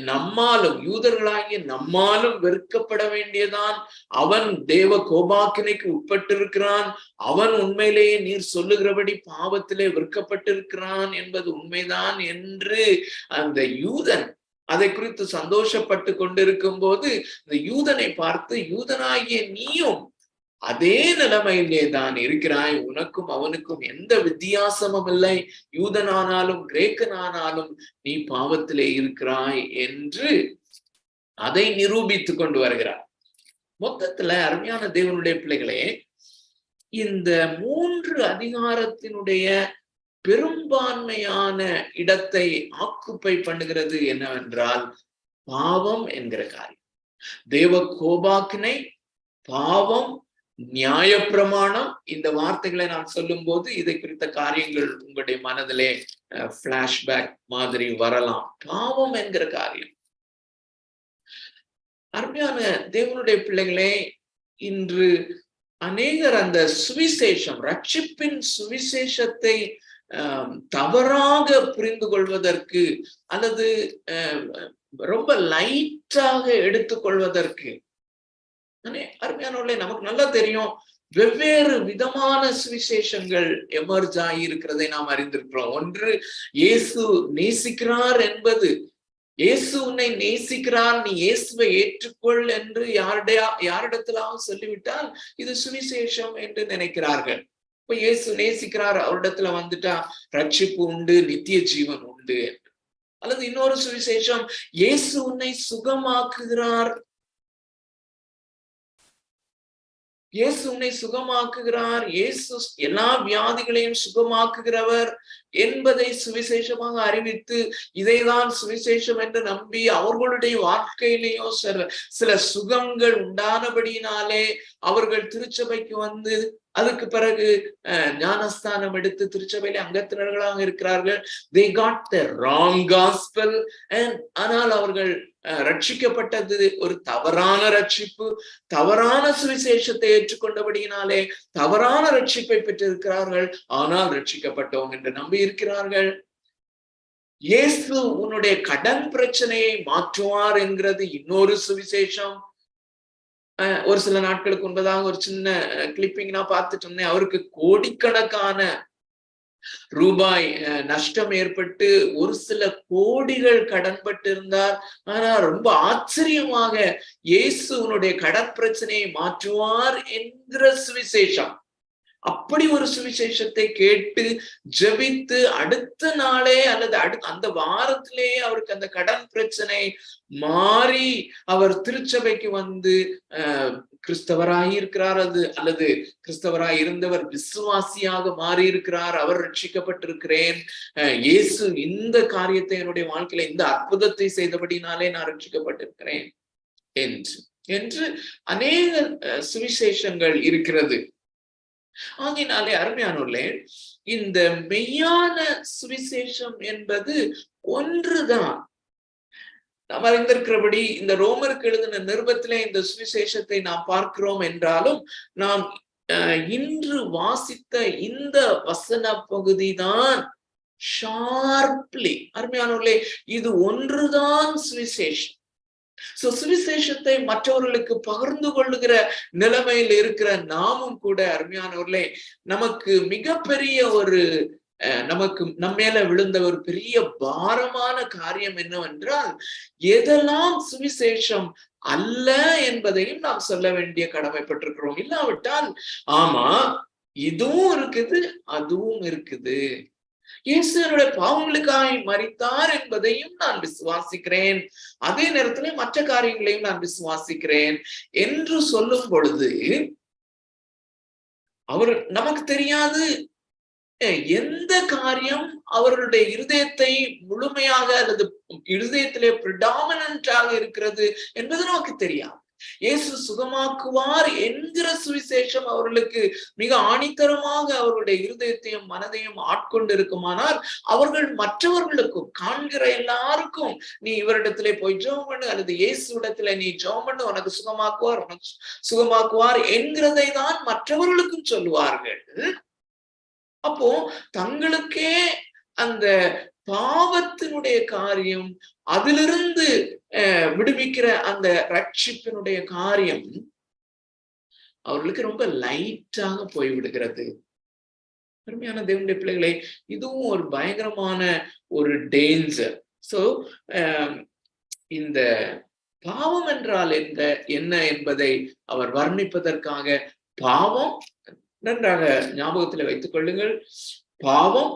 நம்மாலும், யூதர்களாகிய நம்மாலும் வெறுக்கப்பட வேண்டியதான். அவன் தேவ கோபாக்கினைக்கு உட்பட்டிருக்கிறான். அவன் உண்மையிலேயே நீர் சொல்லுகிறபடி பாவத்திலே வெறுக்கப்பட்டிருக்கிறான் என்பது உண்மைதான் என்று அந்த யூதன் அதை குறித்து சந்தோஷப்பட்டு கொண்டிருக்கும் போது இந்த யூதனை பார்த்து, யூதனாகிய நீயும் அதே நிலைமையிலே தான் இருக்கிறாய், உனக்கும் அவனுக்கும் எந்த வித்தியாசமும் இல்லை, யூதனானாலும் கிரேக்கனானாலும் நீ பாவத்திலே இருக்கிறாய் என்று அதை நிரூபித்து கொண்டு வருகிறார். மொத்தத்துல அருமையான தேவனுடைய பிள்ளைகளே, இந்த 3 அதிகாரத்தினுடைய பெரும்பான்மையான இடத்தை ஆக்குப்பை பண்ணுகிறது என்னவென்றால் பாவம் என்கிற காரியம். தேவ கோபாக்கினை, பாவம், நியாயப்பிரமாணம், இந்த வார்த்தைகளை நான் சொல்லும் போது இதை குறித்த காரியங்கள் உங்களுடைய மனதிலே பிளாஷ்பேக் மாதிரி வரலாம். பாவம் என்கிற காரியம். அருமையான தேவனுடைய பிள்ளைகளே, இன்று அநேகர் அந்த சுவிசேஷம், ரட்சிப்பின் சுவிசேஷத்தை தவறாக புரிந்து கொள்வதற்கு அல்லது ரொம்ப லைட்டாக எடுத்துக்கொள்வதற்கு, அருமையானவர்களே, நமக்கு நல்லா தெரியும் வெவ்வேறு விதமான சுவிசேஷங்கள் எமர்ஜ் ஆகி இருக்கிறதை நாம் அறிந்திருக்கிறோம். ஒன்று, இயேசு நேசிக்கிறார் என்பது, இயேசு உன்னை நேசிக்கிறார், நீ இயேசுவை ஏற்றுக்கொள் என்று யாரிடத்திலாவது சொல்லிவிட்டால் இது சுவிசேஷம் என்று நினைக்கிறார்கள். இப்ப இயேசு நேசிக்கிறார், அவரிடத்துல வந்துட்டா ரட்சிப்பு உண்டு, நித்திய ஜீவன் உண்டு என்று. அல்லது இன்னொரு சுவிசேஷம், இயேசு உன்னை சுகமாக்குகிறார், இயேசு உன்னை சுகமாக்குகிறார், இயேசு எல்லா வியாதிகளையும் சுகமாக்குகிறவர் என்பதை சுவிசேஷமாக அறிவித்து இதைதான் சுவிசேஷம் என்று நம்பி அவர்களுடைய வாழ்க்கையிலேயோ சில சுகங்கள் உண்டானபடியினாலே அவர்கள் திருச்சபைக்கு வந்து அதுக்கு பிறகு ஞானஸ்தானம் எடுத்து திருச்சபையில அங்கத்தினர்களாக இருக்கிறார்கள். they got the wrong gospel, ஆனால் அவர்கள் ரட்சிக்கப்பட்டது ஒரு தவறான ரட்சிப்பு, தவறான சுவிசேஷத்தை ஏற்றுக்கொண்டபடியினாலே தவறான ரட்சிப்பை பெற்றிருக்கிறார்கள். ஆனால் ரட்சிக்கப்பட்டோம் என்று நம்பி இருக்கிறார்கள். இயேசு உன்னுடைய கடன் பிரச்சனையை மாற்றுவார் என்கிறது இன்னொரு சுவிசேஷம். ஒரு சில நாட்களுக்கு முன்பதாக ஒரு சின்ன கிளிப்பிங் நான் பார்த்துட்டு இருந்தேன். அவருக்கு கோடிக்கணக்கான ரூபாய் நஷ்டம் ஏற்பட்டு ஒரு சில கோடிகள் கடன்பட்டு இருந்தார். ஆனா ரொம்ப ஆச்சரியமாக இயேசு உன்னுடைய கடன் பிரச்சனையை மாற்றுவார் என்கிற சுவிசேஷம், அப்படி ஒரு சுவிசேஷத்தை கேட்டு ஜெபித்து அடுத்த நாளே அல்லது அந்த வாரத்திலேயே அவருக்கு அந்த கடன் பிரச்சனை மாறி அவர் திருச்சபைக்கு வந்து கிறிஸ்தவராய் இருக்கிறார். அல்லது கிறிஸ்தவராய் இருந்தவர் விசுவாசியாக மாறி இருக்கிறார். அவர் ரட்சிக்கப்பட்டிருக்கிறேன், இயேசு இந்த காரியத்தை என்னுடைய வாழ்க்கையில இந்த அற்புதத்தை செய்தபடினாலே நான் ரட்சிக்கப்பட்டிருக்கிறேன் என்று அநேக சுவிசேஷங்கள் இருக்கிறது. ஆகினாலே அருமையானோர்களே, இந்த மெய்யான சுவிசேஷம் என்பது ஒன்றுதான். நாம் அறிந்திருக்கிறபடி இந்த ரோமருக்கு எழுதின நிருபத்திலே இந்த சுவிசேஷத்தை நாம் பார்க்கிறோம் என்றாலும், நாம் இன்று வாசித்த இந்த வசன பகுதிதான் ஷார்ப்லி, அருமையானோர்களே, இது ஒன்றுதான் சுவிசேஷம். சுவிசேஷத்தை மற்றவர்களுக்கு பகிர்ந்து கொள்ளுகிற நிலைமையில் இருக்கிற நாமும் கூட அருமையானவர்களே, நமக்கு மிகப்பெரிய ஒரு நம்மேல விழுந்த ஒரு பெரிய பாரமான காரியம் என்னவென்றால், எதெல்லாம் சுவிசேஷம் அல்ல என்பதையும் நாம் சொல்ல வேண்டிய கடமைப்பட்டிருக்கிறோம். இல்லாவிட்டால் ஆமா இதுவும் இருக்குது அதுவும் இருக்குது, இயேசு என்னுடைய பாவங்களுக்காய் மரித்தார் என்பதையும் நான் விசுவாசிக்கிறேன், அதே நேரத்திலே மற்ற காரியங்களையும் நான் விசுவாசிக்கிறேன் என்று சொல்லும் பொழுது அவர் நமக்கு தெரியாது எந்த காரியம் அவர்களுடைய இருதயத்தை முழுமையாக அல்லது இருதயத்திலே பிரிடாமினன்டாக இருக்கிறது என்பது நமக்கு தெரியாது. இயேசு சுகமாக்குவார் என்கிற சுவிசேஷம் அவர்களுக்கு மிக ஆணித்தரமாக அவர்களுடைய இருதயத்தையும் மனதையும் ஆட்கொண்டு இருக்குமானால், அவர்கள் மற்றவர்களுக்கும் காண்கிற எல்லாருக்கும் நீ இவரிடத்திலே போய் ஜெபம் பண்ணு அல்லது இயேசு இடத்துல நீ ஜெபம் பண்ணு, உனக்கு சுகமாக்குவார் என்கிறதை தான் மற்றவர்களுக்கும் சொல்லுவார்கள். அப்போ தங்களுக்கே அந்த பாவத்தினுடைய காரியம், அதிலிருந்து விடுவிக்கிற அந்த ரட்சிப்பினுடைய காரியம் அவர்களுக்கு ரொம்ப லைட்டாக போய்விடுகிறது. அருமையான தேவனுடைய பிள்ளைகளை, இதுவும் ஒரு பயங்கரமான ஒரு டேஞ்சர். சோ இந்த பாவம் என்றால் என்ன என்பதை அவர் வர்ணிப்பதற்காக, பாவம் நன்றாக ஞாபகத்துல வைத்துக் கொள்ளுங்கள், பாவம்,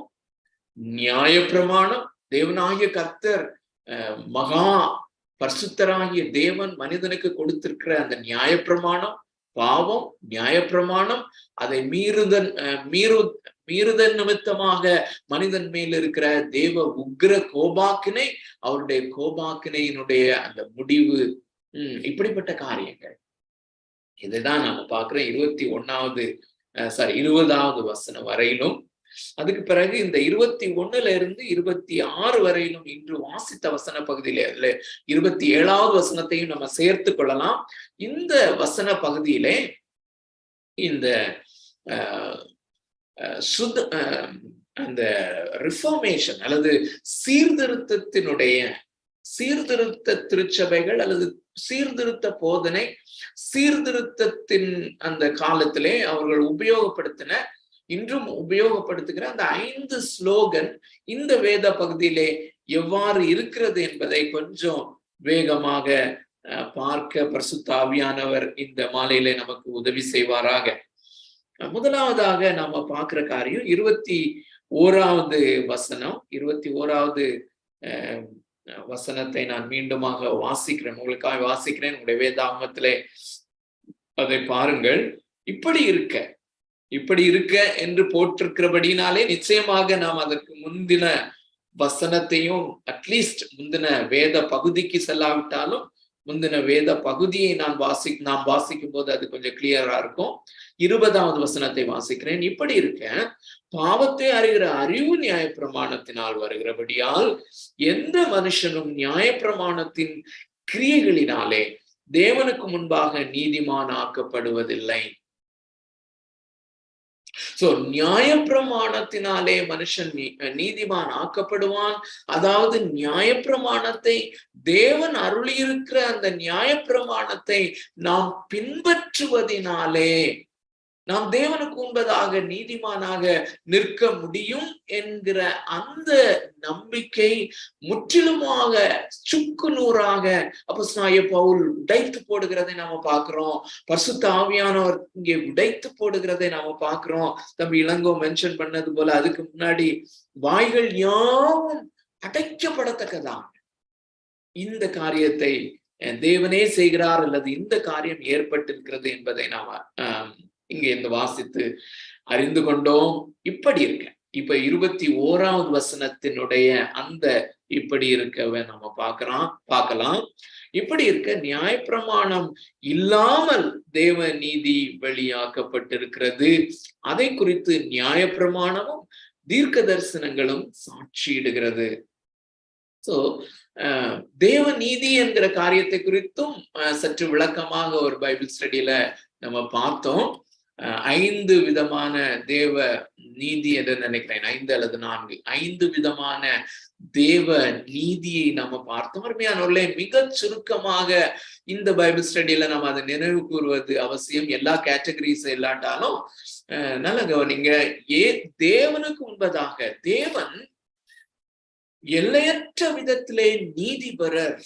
நியாயப்பிரமாணம், தேவனாகிய கர்த்தர் மகா பரிசுத்தராகிய தேவன் மனிதனுக்கு கொடுத்திருக்கிற அந்த நியாயப்பிரமாணம், பாவம், நியாயப்பிரமாணம், அதை மீறுதல் நிமித்தமாக மனிதன் மேல் இருக்கிற தேவ உக்ர கோபாக்கினை, அவருடைய கோபாக்கினையினுடைய அந்த முடிவு, இப்படிப்பட்ட காரியங்கள். இதுதான் நாம பார்க்கிறோம் 20வது வசனம் வரையிலும். அதுக்கு பிறகு இந்த 21ல இருந்து 26 வரையிலும் இன்று வாசித்த வசன பகுதியில 27வது வசனத்தையும் நம்ம சேர்த்து கொள்ளலாம். இந்த வசன பகுதியிலே இந்த அந்த ரிஃபார்மேஷன் அல்லது சீர்திருத்த திருச்சபைகள் அல்லது சீர்திருத்த போதனை, சீர்திருத்தத்தின் அந்த காலத்திலே அவர்கள் உபயோகப்படுத்தின, இன்றும் உபயோகப்படுத்துகிற அந்த 5 ஸ்லோகன் இந்த வேத பகுதியிலே எவ்வாறு இருக்கிறது என்பதை கொஞ்சம் வேகமாக பார்க்க பரிசுத்த ஆவியானவர் இந்த மாலையிலே நமக்கு உதவி செய்வாராக. முதலாவதாக நாம பார்க்கிற காரியம் 21வது வசனம். 21வது வசனத்தை நான் மீண்டுமாக வாசிக்கிறேன், உங்களுக்காக வாசிக்கிறேன். உங்களுடைய வேதாகமத்திலே அதை பாருங்கள். இப்படி இருக்க என்று போட்டிருக்கிறபடினாலே நிச்சயமாக நாம் அதற்கு முந்தின வசனத்தையும், அட்லீஸ்ட் முந்தின வேத பகுதிக்கு செல்லாவிட்டாலும் முந்தின வேத பகுதியை நாம் வாசிக்கும் போது அது கொஞ்சம் கிளியரா இருக்கும். 20வது வசனத்தை வாசிக்கிறேன். இப்படி இருக்க பாவத்தை அறிகிற அறிவு நியாயப்பிரமாணத்தினால் வருகிறபடியால் எந்த மனுஷனும் நியாயப்பிரமாணத்தின் கிரியைகளினாலே தேவனுக்கு முன்பாக நீதிமான் ஆக்கப்படுவதில்லை. சோ நியாயப்பிரமாணத்தினாலே மனுஷன் நீதிமான் ஆக்கப்படுவான். அதாவது நியாயப்பிரமாணத்தை, தேவன் அருளியிருக்கிற அந்த நியாயப்பிரமாணத்தை நாம் பின்பற்றுவதினாலே நாம் தேவனுக்கு முன்பதாக நீதிமானாக நிற்க முடியும் என்கிற அந்த நம்பிக்கை முற்றிலுமாக சுக்கு நூறாக அப்போஸ்தலனாகிய பவுல் உடைத்து போடுகிறதை நாம பார்க்கிறோம். பரிசுத்த ஆவியானவர் இங்கே உடைத்து போடுகிறதை நாம பார்க்கிறோம். தம்பி இளங்கோ மென்ஷன் பண்ணது போல, அதுக்கு முன்னாடி வாய்கள் யாவும் அடைக்கப்படத்தக்கதான் இந்த காரியத்தை தேவனே செய்கிறார் அல்லது இந்த காரியம் ஏற்பட்டிருக்கிறது என்பதை நாம இங்க இந்த வாசித்து அறிந்து கொண்டோம். இப்படி இருக்க இப்ப 21வது வசனத்தினுடைய அந்த இப்படி இருக்கவை நம்ம பார்க்கலாம். இப்படி இருக்க நியாயப்பிரமாணம் இல்லாமல் தேவ நீதி வெளியாக்கப்பட்டிருக்கிறது. அதை குறித்து நியாயப்பிரமாணமும் தீர்க்க தரிசனங்களும் சாட்சியிடுகிறது. சோ தேவ நீதி என்கிற காரியத்தை குறித்தும் சற்று விளக்கமாக ஒரு பைபிள் ஸ்டடியில நம்ம பார்த்தோம். 5 விதமான தேவ நீதி என்று நினைக்கிறேன், 5 அல்லது 4, 5 விதமான தேவ நீதியை நம்ம பார்த்தோம். அருமையானவர்களே, மிக சுருக்கமாக இந்த பைபிள் ஸ்டடியில நம்ம அதை நினைவு கூறுவது அவசியம். எல்லா கேட்டகரிஸ் இல்லாட்டாலும் நல்ல கவனிங்க. தேவனுக்கு முன்பதாக தேவன் எல்லையற்ற விதத்திலே நீதிபரர்.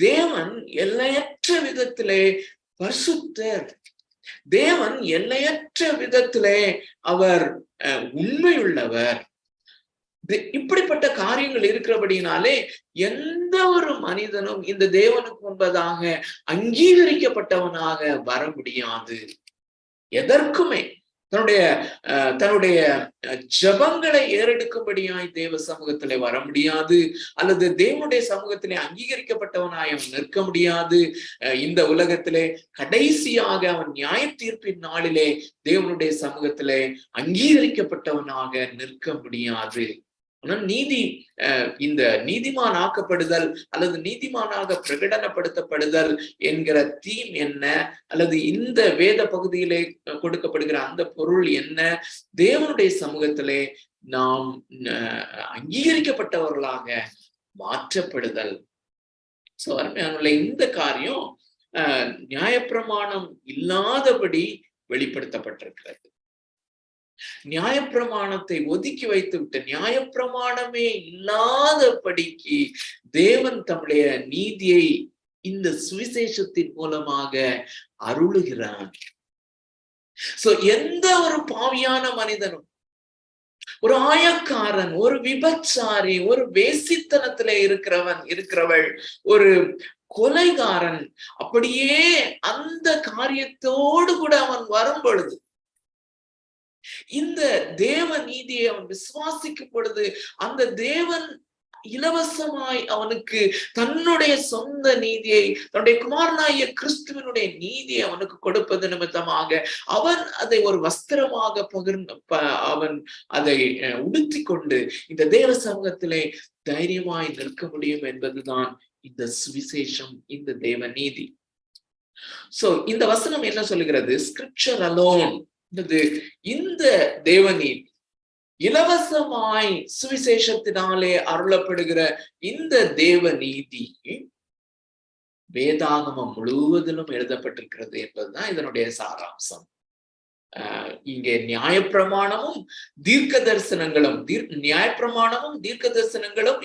தேவன் எல்லையற்ற விதத்திலே பரிசுத்தர். தேவன் எல்லையற்ற விதத்திலே அவர் உண்மையுள்ளவர். இப்படிப்பட்ட காரியங்கள் இருக்கிறபடினாலே எந்த ஒரு மனிதனும் இந்த தேவனுக்கு முன்பதாக அங்கீகரிக்கப்பட்டவனாக வர முடியாது. எதற்குமே தன்னுடைய ஜபங்களை ஏறெடுக்கும்படியாய் தேவ சமூகத்திலே வர முடியாது, அல்லது தேவனுடைய சமூகத்திலே அங்கீகரிக்கப்பட்டவனாய் அவன் நிற்க முடியாது. இந்த உலகத்திலே கடைசியாக அவன் நியாய தீர்ப்பின் நாளிலே தேவனுடைய சமூகத்திலே அங்கீகரிக்கப்பட்டவனாக நிற்க முடியாது. ஆனால் இந்த நீதிமான் ஆக்கப்படுதல் அல்லது நீதிமானாக பிரகடனப்படுத்தப்படுதல் என்கிற தீம் என்ன, அல்லது இந்த வேத பகுதியிலே கொடுக்கப்படுகிற அந்த பொருள் என்ன? தேவனுடைய சமூகத்திலே நாம் அங்கீகரிக்கப்பட்டவர்களாக மாற்றப்படுதல். சோ அருமையானவர்களே, இந்த காரியம் நியாயப்பிரமாணம் இல்லாதபடி வெளிப்படுத்தப்பட்டிருக்கிறது. நியாயப்பிரமாணத்தை ஒதுக்கி வைத்து விட்டு நியாயப்பிரமாணமே இல்லாதபடிக்கு தேவன் தம்முடைய நீதியை இந்த சுவிசேஷத்தின் மூலமாக அருளுகிறார். சோ எந்த ஒரு பாவியான மனிதனும், ஒரு ஆயக்காரன், ஒரு விபச்சாரி, ஒரு வேசித்தனத்திலே இருக்கிறவள், ஒரு கொலைகாரன், அப்படியே அந்த காரியத்தோடு கூட அவன் வரும் பொழுது இந்த தேவ நீதியை அவன் விசுவாசிக்கும் பொழுது அந்த தேவன் இலவசமாய் அவனுக்கு தன்னுடைய சொந்த நீதியை, தன்னுடைய குமாரனாகிய கிறிஸ்துவனுடைய நீதியை அவனுக்கு கொடுப்பது நிமித்தமாக அவன் அதை ஒரு வஸ்திரமாக அவன் அதை உடுத்தி கொண்டு இந்த தேவ சமூகத்திலே தைரியமாய் நிற்க முடியும் என்பதுதான் இந்த சுவிசேஷம், இந்த தேவ நீதி. சோ இந்த வசனம் என்ன சொல்லுகிறது? ஸ்கிரிப்சர் அலோன், இந்த தேவநீதி இலவசமாய் சுவிசேஷத்தினாலே அருளப்படுகிற இந்த தேவ நீதி வேதாகமம் முழுவதிலும் எழுதப்பட்டிருக்கிறது என்பதுதான் இதனுடைய சாராம்சம். இங்கே நியாயப்பிரமாணமும் தீர்க்க தரிசனங்களும்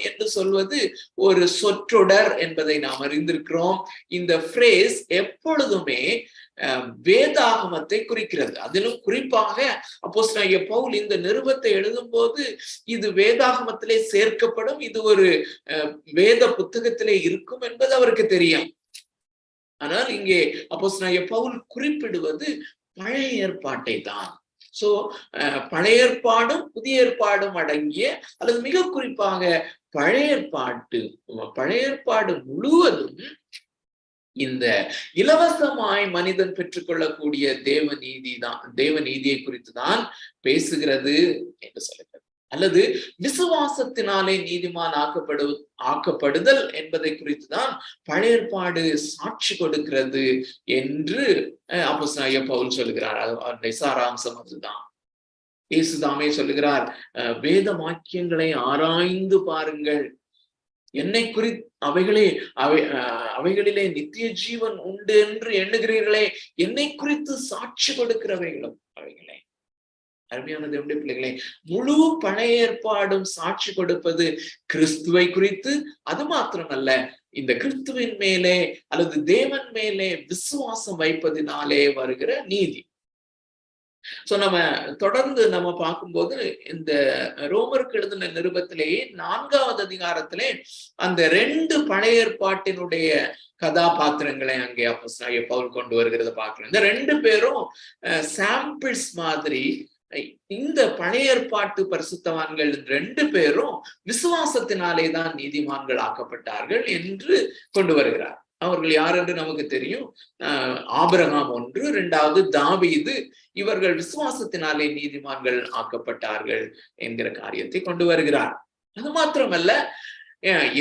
என்று சொல்வது ஒரு சொற்றொடர் என்பதை நாம் அறிந்திருக்கிறோம். இந்த பிரேஸ் எப்பொழுதுமே வேதாகமத்தை குறிக்கிறது. அதிலும் குறிப்பாக அப்போஸ்தலனாகிய பவுல் இந்த நிருபத்தை எழுதும் போது இது வேதாகமத்திலே சேர்க்கப்படும், இது ஒரு வேத புத்தகத்திலே இருக்கும் என்பது அவருக்கு தெரியும். ஆனால் இங்கே அப்போஸ்தலனாகிய பவுல் குறிப்பிடுவது பழைய ஏற்பாட்டை தான். சோ பழைய ஏற்பாடும் புதிய ஏற்பாடும் அடங்கிய, அல்லது மிக குறிப்பாக பழைய ஏற்பாடு முழுவதும் இந்த இலவசமாய் மனிதன் பெற்றுக்கொள்ளக்கூடிய தேவ நீதியை குறித்து தான் பேசுகிறது என்று சொல்லுகிறது. அல்லது விசுவாசத்தினாலே நீதிமான் ஆக்கப்படுதல் என்பதை குறித்து தான் பழைய ஏற்பாடு சாட்சி கொடுக்கிறது என்று அப்போஸ்தலனாகிய பவுல் சொல்லுகிறார். அதனுடைய சாராம்சம் அதுதான். இயேசுதாமே சொல்லுகிறார், வேத வாக்கியங்களை ஆராய்ந்து பாருங்கள், என்னை அவைகளிலே நித்திய ஜீவன் உண்டு என்று எண்ணுகிறீர்களே, என்னை குறித்து சாட்சி கொடுக்கிறவைகளும் அவைகளே. அருமையான தேவனுடைய பிள்ளைகளே, முழு பழைய ஏற்பாடும் சாட்சி கொடுப்பது கிறிஸ்துவை குறித்து. அது மாத்திரமல்ல, இந்த கிறிஸ்துவின் மேலே அல்லது தேவன் மேலே விசுவாசம் வைப்பதினாலே வருகிற நீதி. சோ நம்ம தொடர்ந்து நம்ம பார்க்கும்போது இந்த ரோமருக்கு எழுதின நிருபத்திலேயே 4வது அதிகாரத்திலே அந்த 2 பழைய ஏற்பாட்டினுடைய கதாபாத்திரங்களை அங்கே அப்போஸ்தலனாகிய பவுல் கொண்டு வருகிறத பார்க்கிறோம். இந்த 2 பேரும் சாம்பிள்ஸ் மாதிரி. இந்த பழைய ஏற்பாட்டு பரிசுத்தவான்கள் 2 பேரும் விசுவாசத்தினாலே தான் நீதிமான்கள் ஆக்கப்பட்டார்கள் என்று கொண்டு வருகிறார். அவர்கள் யார் என்று நமக்கு தெரியும். ஆபிரகாம் ஒன்று, 2வது தாவீது. இவர்கள் விசுவாசத்தினாலே நீதிமான்கள் ஆக்கப்பட்டார்கள் என்கிற காரியத்தை கொண்டு வருகிறார். அது மாத்திரமல்ல,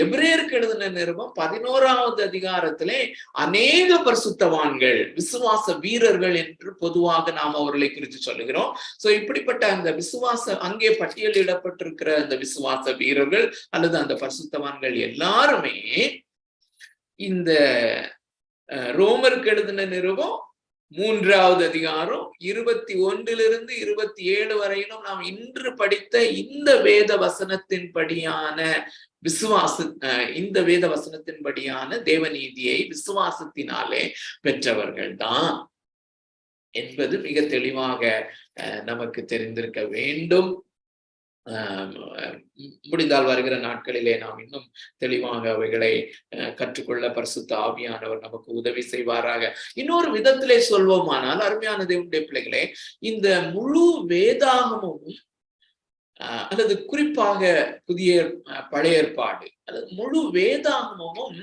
எபிரேயருக்கு எழுதின நிருபம் 11வது அதிகாரத்திலே அநேக பரிசுத்தவான்கள், விசுவாச வீரர்கள் என்று பொதுவாக நாம் அவர்களை குறித்து சொல்லுகிறோம். சோ இப்படிப்பட்ட அந்த அங்கே பட்டியலிடப்பட்டிருக்கிற அந்த விசுவாச வீரர்கள் அல்லது அந்த பரிசுத்தவான்கள் எல்லாருமே இந்த ரோமருக்கு எழுதின நிருபம் 3வது அதிகாரம் 21 27 வரையிலும் நாம் இன்று படித்த இந்த வேத வசனத்தின்படியான இந்த வேத வசனத்தின்படியான தேவநீதியை விசுவாசத்தினாலே பெற்றவர்கள் தான் என்பது மிக தெளிவாக நமக்கு தெரிந்திருக்க வேண்டும். முடிந்தால் வருகிற நாட்களிலே நாம் இன்னும் தெளிவாக அவைகளை கற்றுக்கொள்ள பரிசுத்த ஆவியானவர் நமக்கு உதவி செய்வாராக. இன்னொரு விதத்திலே சொல்வோமானால், அருமையான தேவனுடைய பிள்ளைகளே, இந்த முழு வேதாகமும் அல்லது குறிப்பாக பழைய ஏற்பாடு அல்லது முழு வேதாகமும்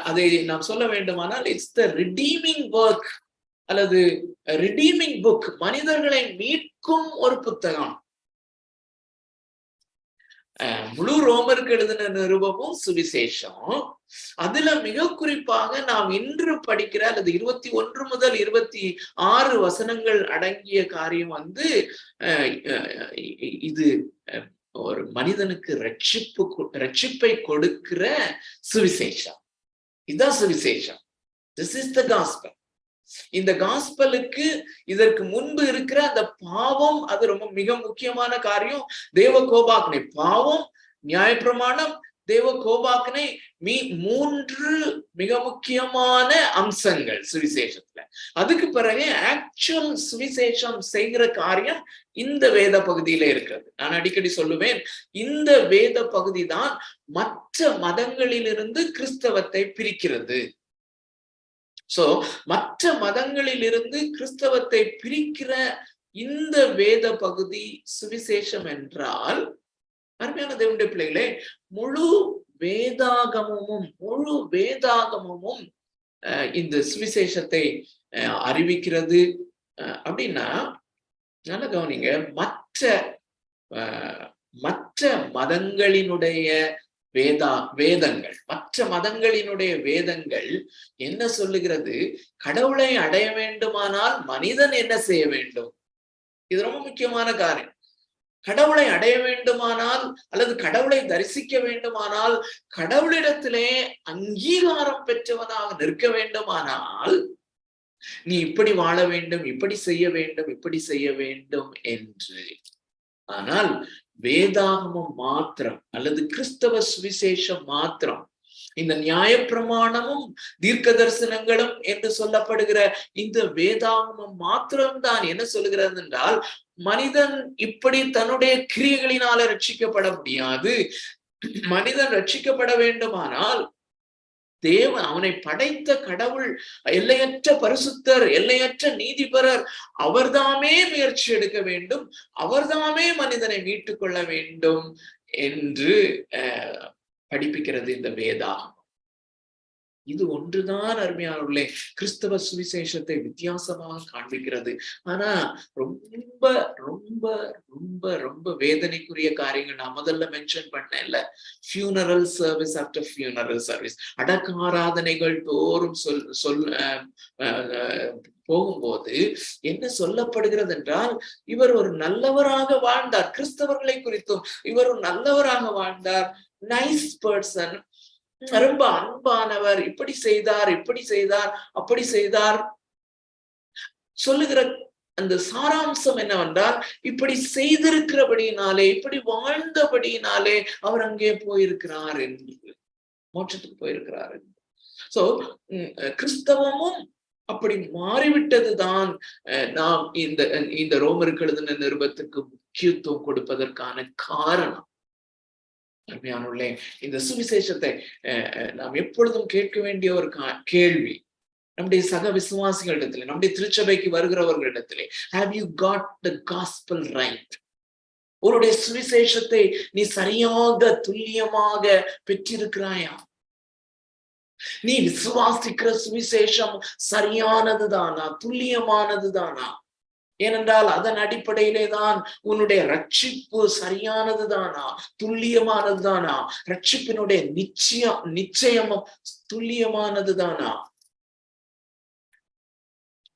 அதை நாம் சொல்ல வேண்டுமானால் இட்ஸ் த ரிடீமிங் ஒர்க் அல்லது ரிடீமிங் புக், மனிதர்களை மீட்கும் ஒரு புத்தகம். முழு ரோமருக்கு எழுதின நிருபமும் சுவிசேஷம். அதுல மிக குறிப்பாக நாம் இன்று படிக்கிற அல்லது 21 முதல் 26 வசனங்கள் அடங்கிய காரியம் இது ஒரு மனிதனுக்கு ரட்சிப்பை கொடுக்கிற சுவிசேஷம். இதுதான் சுவிசேஷம். This is the gospel. இந்த காஸ்பலுக்கு இதற்கு முன்பு இருக்கிற அந்த பாவம், அது ரொம்ப மிக முக்கியமான காரியம். தேவ கோபாக்னை, பாவம், நியாயப்பிரமாணம், தேவ கோபாக்னை, 3 மிக முக்கியமான அம்சங்கள் சுவிசேஷத்துல. அதுக்கு பிறகு ஆக்சுவல் சுவிசேஷம் செய்கிற காரியம் இந்த வேத பகுதியில இருக்கிறது. நான் அடிக்கடி சொல்லுவேன், இந்த வேத பகுதி தான் மற்ற மதங்களிலிருந்து கிறிஸ்தவத்தை பிரிக்கிறது. சோ மற்ற மதங்களிலிருந்து கிறிஸ்தவத்தை பிரிக்கிற இந்த வேத பகுதி சுவிசேஷம் என்றால், அருமையான தேவனுடைய பிள்ளைகளே, முழு வேதாகமும் இந்த சுவிசேஷத்தை அறிவிக்கிறது. அப்படின்னா நல்ல கவனிங்க, மற்ற மதங்களினுடைய மற்ற மதங்களினுடைய வேதங்கள் என்ன சொல்லுகிறது? கடவுளை அடைய வேண்டுமானால் மனிதன் என்ன செய்ய வேண்டும்? இது ரொம்ப முக்கியமான காரியம். கடவுளை அடைய வேண்டுமானால் அல்லது கடவுளை தரிசிக்க வேண்டுமானால், கடவுளிடத்திலே அங்கீகாரம் பெற்றவனாக நிற்க வேண்டுமானால், நீ இப்படி வாழ வேண்டும், இப்படி செய்ய வேண்டும் என்று. ஆனால் வேதாகமம் மாத்திரம் அல்லது கிறிஸ்தவ சுவிசேஷம் மாத்திரம், இந்த நியாயப்பிரமாணமும் தீர்க்க தரிசனங்களும் என்று சொல்லப்படுகிற இந்த வேதாகமம் மாத்திரம்தான் என்ன சொல்லுகிறது என்றால், மனிதன் இப்படி தன்னுடைய கிரியைகளினால ரட்சிக்கப்பட முடியாது. மனிதன் ரட்சிக்கப்பட வேண்டுமானால் தேவன், அவனை படைத்த கடவுள் எல்லையற்ற பரிசுத்தர், எல்லையற்ற நீதிபரர், அவர்தாமே முயற்சி எடுக்க வேண்டும், அவர்தாமே மனிதனை மீட்டுக் கொள்ள வேண்டும் என்று படிப்பிக்கிறது இந்த வேதாகமம். இது ஒன்றுதான் அருமையானவர்களே கிறிஸ்தவ சுவிசேஷத்தை வித்தியாசமாக காண்பிக்கிறது. ஆனா ரொம்ப ரொம்ப ரொம்ப ரொம்ப வேதனைக்குரிய காரியங்கள் நான் முதல்ல மென்ஷன் பண்ணேன்ல, funeral service after funeral service, அடக்க ஆராதனைகள் தோறும் போகும்போது என்ன சொல்லப்படுகிறது என்றால், இவர் ஒரு நல்லவராக வாழ்ந்தார், கிறிஸ்தவர்களை குறித்தும் இவர் ஒரு நல்லவராக வாழ்ந்தார், நைஸ் பர்சன், ரொம்ப அன்பானவர், இப்படி செய்தார் அப்படி செய்தார் சொல்லுகிற அந்த சாராம்சம் என்னவென்றால், இப்படி செய்திருக்கிறபடியினாலே, இப்படி வாழ்ந்தபடியினாலே அவர் அங்கே போயிருக்கிறார் என்று, மோட்சத்துக்கு போயிருக்கிறார் என்று. சோ கிறிஸ்தவமும் அப்படி மாறிவிட்டதுதான் நாம் இந்த ரோமருக்கு எழுதின நிருபத்துக்கு முக்கியத்துவம் கொடுப்பதற்கான காரணம். அருமையானவர்களே, இந்த சுவிசேஷத்தை நாம் எப்பொழுதும் கேட்க வேண்டிய ஒரு கேள்வி, நம்முடைய சக விசுவாசிகளிடத்திலே, நம்முடைய திருச்சபைக்கு வருகிறவர்களிடத்திலே, have you got the gospel right? உன்னுடைய சுவிசேஷத்தை நீ சரியாக துல்லியமாக பெற்றிருக்கிறாயா? நீ விசுவாசிக்கிற சுவிசேஷம் சரியானதுதானா, துல்லியமானதுதானா? ஏனென்றால் அதன் அடிப்படையிலே தான் உன்னுடைய ரட்சிப்பு சரியானதுதானா, துல்லியமானதுதானா, ரட்சிப்பினுடைய நிச்சயமும் துல்லியமானதுதானா?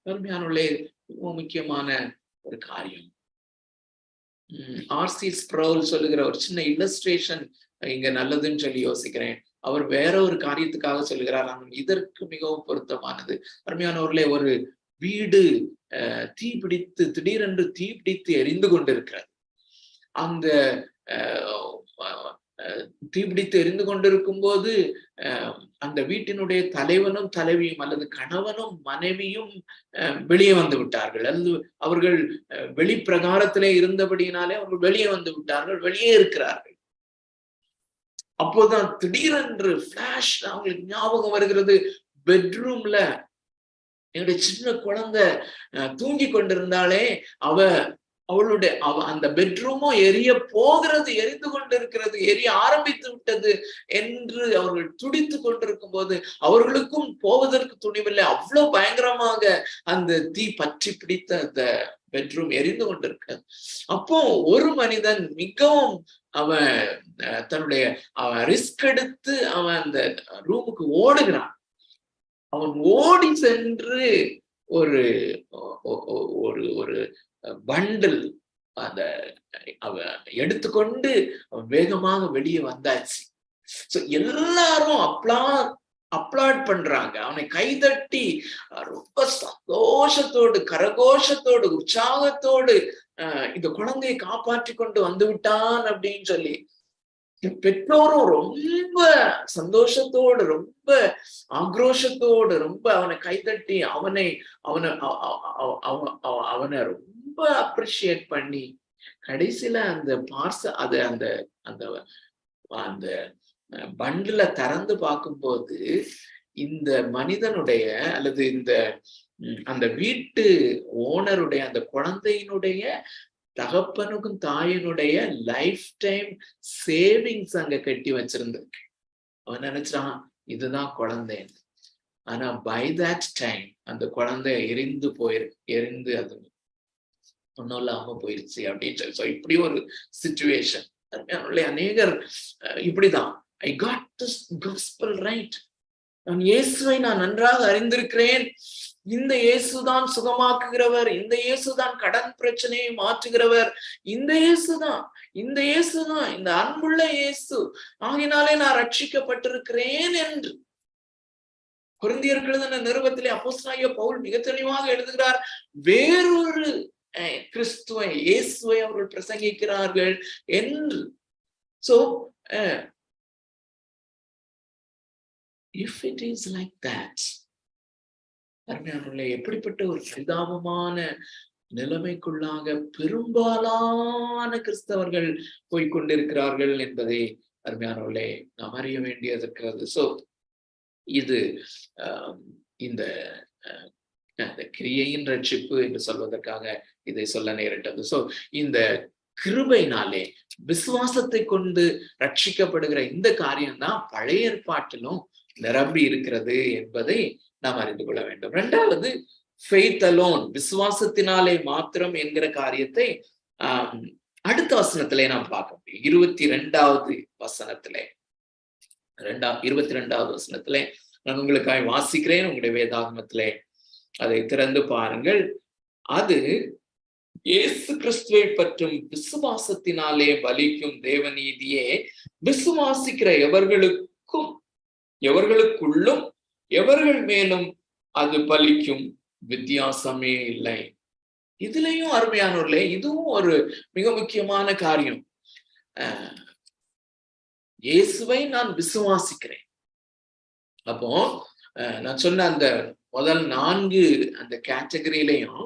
அருமையானவர்களே, முக்கியமான ஒரு காரியம். ஆர்சி ஸ்ப்ரவுல் சொல்லுகிற ஒரு சின்ன இல்லஸ்ட்ரேஷன் இங்க நல்லதுன்னு சொல்லி யோசிக்கிறேன். அவர் வேற ஒரு காரியத்துக்காக சொல்லுகிறார், ஆனால் இதற்கு மிகவும் பொருத்தமானது. அருமையானவர்களே, ஒரு வீடு திடீரென்று தீப்பிடித்து எரிந்து கொண்டிருக்கிறது. அந்த தீப்பிடித்து எரிந்து கொண்டிருக்கும் போது அந்த வீட்டினுடைய தலைவனும் தலைவியும் அல்லது கணவனும் மனைவியும் வெளியே வந்து விட்டார்கள், அல்லது அவர்கள் வெளிப்பிரகாரத்திலே இருந்தபடியினாலே அவர்கள் வெளியே வந்து விட்டார்கள், வெளியே இருக்கிறார்கள். அப்போதான் திடீரென்று பிளாஷ் அவங்களுக்கு ஞாபகம் வருகிறது, பெட்ரூம்ல என்னுடைய சின்ன குழந்தை தூங்கி கொண்டிருந்தாலே, அவளுடைய அந்த பெட்ரூமும் எரிய போகிறது, எரிந்து கொண்டிருக்கிறது, எரிய ஆரம்பித்து விட்டது என்று அவர்கள் துடித்து கொண்டிருக்கும் போது அவர்களுக்கும் போவதற்கு துணிவில்லை. அவ்வளவு பயங்கரமாக அந்த தீ பற்றி பிடித்த அந்த பெட்ரூம் எரிந்து கொண்டிருக்கிறது. அப்போ ஒரு மனிதன் மிகவும் அவன் தன்னுடைய ரிஸ்க் எடுத்து அவன் அந்த ரூமுக்கு ஓடுகிறான். அவன் ஓடி சென்று ஒரு ஒரு பண்டில் அந்த எடுத்துக்கொண்டு அவன் வேகமாக வெளியே வந்தாச்சு. எல்லாரும் அப்ளாட் பண்றாங்க, அவனை கைதட்டி ரொம்ப சந்தோஷத்தோடு, கரகோஷத்தோடு, உற்சாகத்தோடு இந்த குழந்தையை காப்பாற்றி கொண்டு வந்து விட்டான் அப்படின்னு சொல்லி பெற்றோரும் ரொம்ப சந்தோஷத்தோடு, ரொம்ப ஆக்ரோஷத்தோடு, ரொம்ப அவனை கைதட்டி அவனை ரொம்ப அப்ரிஷியேட் பண்ணி கடைசியில அந்த அந்த பண்டில திறந்து பார்க்கும்போது இந்த மனிதனுடைய அல்லது அந்த வீட்டு ஓனருடைய அந்த குழந்தையினுடைய தகப்பனுக்கும் தாயினுடைய லைஃப் டைம் சேவிங்ஸ் அங்க கட்டி வச்சிருந்திருக்கு. அவன் நினைச்சான் இதுதான் குழந்தை. ஆனா பை தட் டைம் அந்த குழந்தை எரிந்து அது ஒன்னும் இல்லாம போயிருச்சு அப்படின்னு சொல்லி இப்படி ஒரு சிச்சுவேஷன். அநேகர் இப்படிதான், I got this gospel right, நான் இயேசுவை நான் நன்றாக அறிந்திருக்கிறேன், இந்த இயேசுதான் சுகமாக்குகிறவர், இந்த இயேசுதான் கடன் பிரச்சனையை மாற்றுகிறவர், இந்த இயேசுதான் இந்த அன்புள்ள இயேசு, ஆகினாலே நான் ரட்சிக்கப்பட்டிருக்கிறேன் என்று கொரிந்தியருக்கு எழுதின நிருபத்திலே அப்போஸ்தலனாகிய பவுல் மிக தெளிவாக எழுதுகிறார். வேறொரு கிறிஸ்துவை, இயேசுவை அவர்கள் பிரசங்கிக்கிறார்கள் என்று. So if it is like that, அருமையானவர்களே, எப்படிப்பட்ட ஒரு பரிதாபமான நிலைமைக்குள்ளாக பெரும்பாலான கிறிஸ்தவர்கள் போய்கொண்டிருக்கிறார்கள் என்பதை அருமையானவர்களே நாம் அறிய வேண்டியது இருக்கிறது. சோ இது இந்த கிரியையின் ரட்சிப்பு என்று சொல்வதற்காக இதை சொல்ல நேரிட்டது. சோ இந்த கிருபையினாலே விசுவாசத்தை கொண்டு ரட்சிக்கப்படுகிற இந்த காரியம்தான் பழைய ஏற்பாட்டிலும் நிரம்பி இருக்கிறது என்பதை நாம் அறிந்து கொள்ள வேண்டும். இரண்டாவது, faith alone, விசுவாசத்தினாலே மாத்திரம் என்கிற காரியத்தை அடுத்த வசனத்திலே நாம் பார்க்க முடியும். 22வது வசனத்திலே 22வது வசனத்திலே நான் உங்களுக்காக வாசிக்கிறேன். உங்களுடைய வேதாகமத்திலே அதை திறந்து பாருங்கள். அது இயேசு கிறிஸ்துவை பற்றும் விசுவாசத்தினாலே பலிக்கும் தேவநீதியே விசுவாசிக்கிற எவர்களுக்குள்ளும் எவர்கள் மேலும் அது பலிக்கும், வித்தியாசமே இல்லை. இதுலயும் அருமையானவர்களே, இதுவும் ஒரு மிக முக்கியமான காரியம். இயேசுவை நான் விசுவாசிக்கிறேன். அப்போ நான் சொன்ன அந்த முதல் 4 அந்த கேட்டகரியிலையும்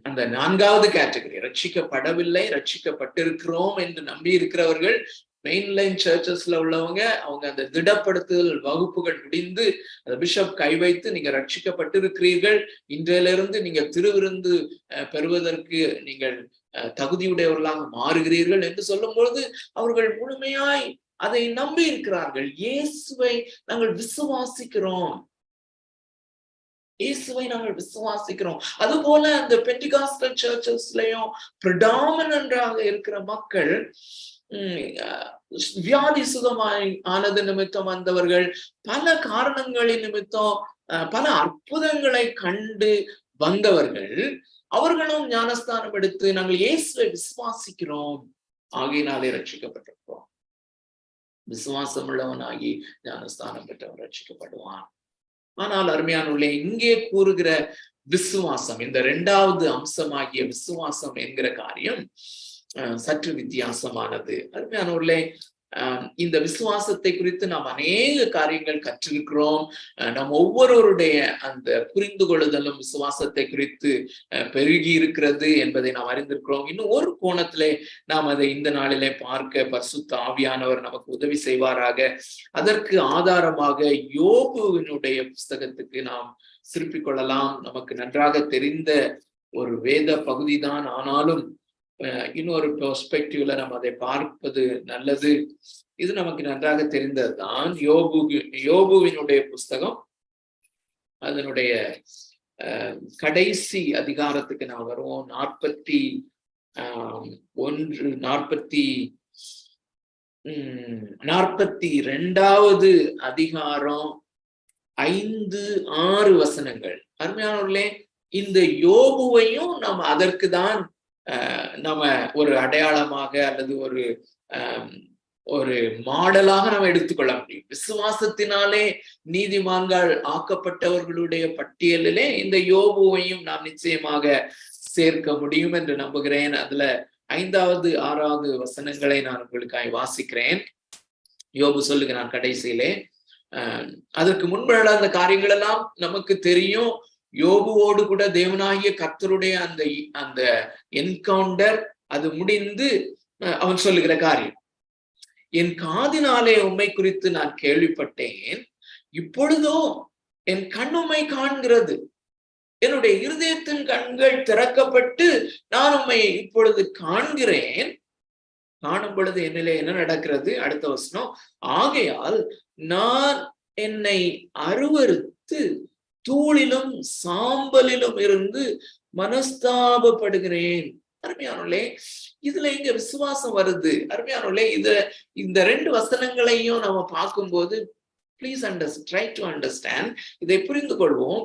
அந்த 4வது கேட்டகரி, ரட்சிக்கப்படவில்லை, ரட்சிக்கப்பட்டிருக்கிறோம் என்று நம்பி இருக்கிறவர்கள், மெயின்லைன் சர்ச்சஸ்ல உள்ளவங்க, அவங்க அந்த திடப்படுத்துதல் வகுப்புகள் முடிந்து அந்த பிஷப் கை வைத்து நீங்க ரட்சிக்கப்பட்டிருக்கிறீர்கள், இன்றையிலிருந்து நீங்க திருவிருந்து பெறுவதற்கு நீங்கள் தகுதியுடையவர்களாக மாறுகிறீர்கள் என்று சொல்லும் பொழுது அவர்கள் முழுமையாய் அதை நம்பி இருக்கிறார்கள். இயேசுவை நாங்கள் விசுவாசிக்கிறோம், இயேசுவை நாங்கள் விசுவாசிக்கிறோம். அதுபோல அந்த பெண்டிகாஸ்டல் சர்ச்சஸ்லயும் பிரடாமினன்டாக இருக்கிற மக்கள், வியாதி சுகமாய் ஆனது நிமித்தம் வந்தவர்கள், பல காரணங்களின் நிமித்தம் பல அற்புதங்களை கண்டு வந்தவர்கள், அவர்களும் ஞானஸ்தானம் எடுத்து நாங்கள் இயேசுவை விசுவாசிக்கிறோம், ஆகையினாலே ரட்சிக்கப்பட்டிருக்கிறோம். விசுவாசம் உள்ளவனாகி ஞானஸ்தானம் பெற்றவன் ரட்சிக்கப்படுவான். ஆனால் அருமையானவர்களே, இங்கே கூறுகிற விசுவாசம், இந்த 2வது அம்சமாகிய விசுவாசம் என்கிற காரியம் சற்று வித்தியாசமானது. அருமையானவர்களே, இந்த விசுவாசத்தை குறித்து நாம் அநேக காரியங்கள் கற்றிருக்கிறோம். நம் ஒவ்வொருவருடைய அந்த புரிந்து கொள்ளுதலும் விசுவாசத்தை குறித்து பெருகி இருக்கிறது என்பதை நாம் அறிந்திருக்கிறோம். இன்னும் ஒரு கோணத்திலே நாம் அதை இந்த நாளிலே பார்க்க பரிசுத்த ஆவியானவர் நமக்கு உதவி செய்வாராக. அதற்கு ஆதாரமாக யோபுவினுடைய புஸ்தகத்துக்கு நாம் திருப்பிக் கொள்ளலாம். நமக்கு நன்றாக தெரிந்த ஒரு வேத பகுதிதான், ஆனாலும் இன்னொரு பெர்ஸ்பெக்டிவ்ல நம்ம அதை பார்ப்பது நல்லது. இது நமக்கு நன்றாக தெரிந்ததுதான். யோபுவினுடைய புஸ்தகம், அதனுடைய கடைசி அதிகாரத்துக்கு நாம் வருவோம். 42வது அதிகாரம் 5-6 வசனங்கள். அருமையானவர்களே, இந்த யோபுவையும் நாம் அதற்கு தான் நம்ம ஒரு அடையாளமாக அல்லது ஒரு மாடலாக நம்ம எடுத்துக்கொள்ள முடியும். விசுவாசத்தினாலே நீதிமான்கள் ஆக்கப்பட்டவர்களுடைய பட்டியலிலே இந்த யோபுவையும் நாம் நிச்சயமாக சேர்க்க முடியும் என்று நம்புகிறேன். அதுல 5வது 6வது வசனங்களை நான் உங்களுக்காக வாசிக்கிறேன். யோபு சொல்லுகிறான் கடைசியிலே, அதற்கு முன்புள்ள அந்த காரியங்கள் எல்லாம் நமக்கு தெரியும். யோபுவோடு கூட தேவனாகிய கர்த்தருடைய அந்த என்கவுண்டர் அது முடிந்து அவன் சொல்லுகிற காரியம், என் காதினாலே உம்மை குறித்து நான் கேள்விப்பட்டேன், இப்பொழுதோ என் கண் உம்மை காண்கிறது, என்னுடைய இருதயத்தின் கண்கள் திறக்கப்பட்டு நான் உம்மை இப்பொழுது காண்கிறேன். காணும் பொழுது என்னிலே என்ன நடக்கிறது? அடுத்த வசனம், ஆகையால் நான் என்னை அருவருத்து தூளிலும் சாம்பலிலும் இருந்து மனஸ்தாபப்படுகிறேன். அருமையானவர்களே, இதுல இங்க விசுவாசம் வருது. அருமையானவர்களே, இந்த 2 வசனங்களையும் நம்ம பார்க்கும்போது ப்ளீஸ் ட்ரை டு அண்டர்ஸ்டாண்ட், இதை புரிந்து கொள்வோம்.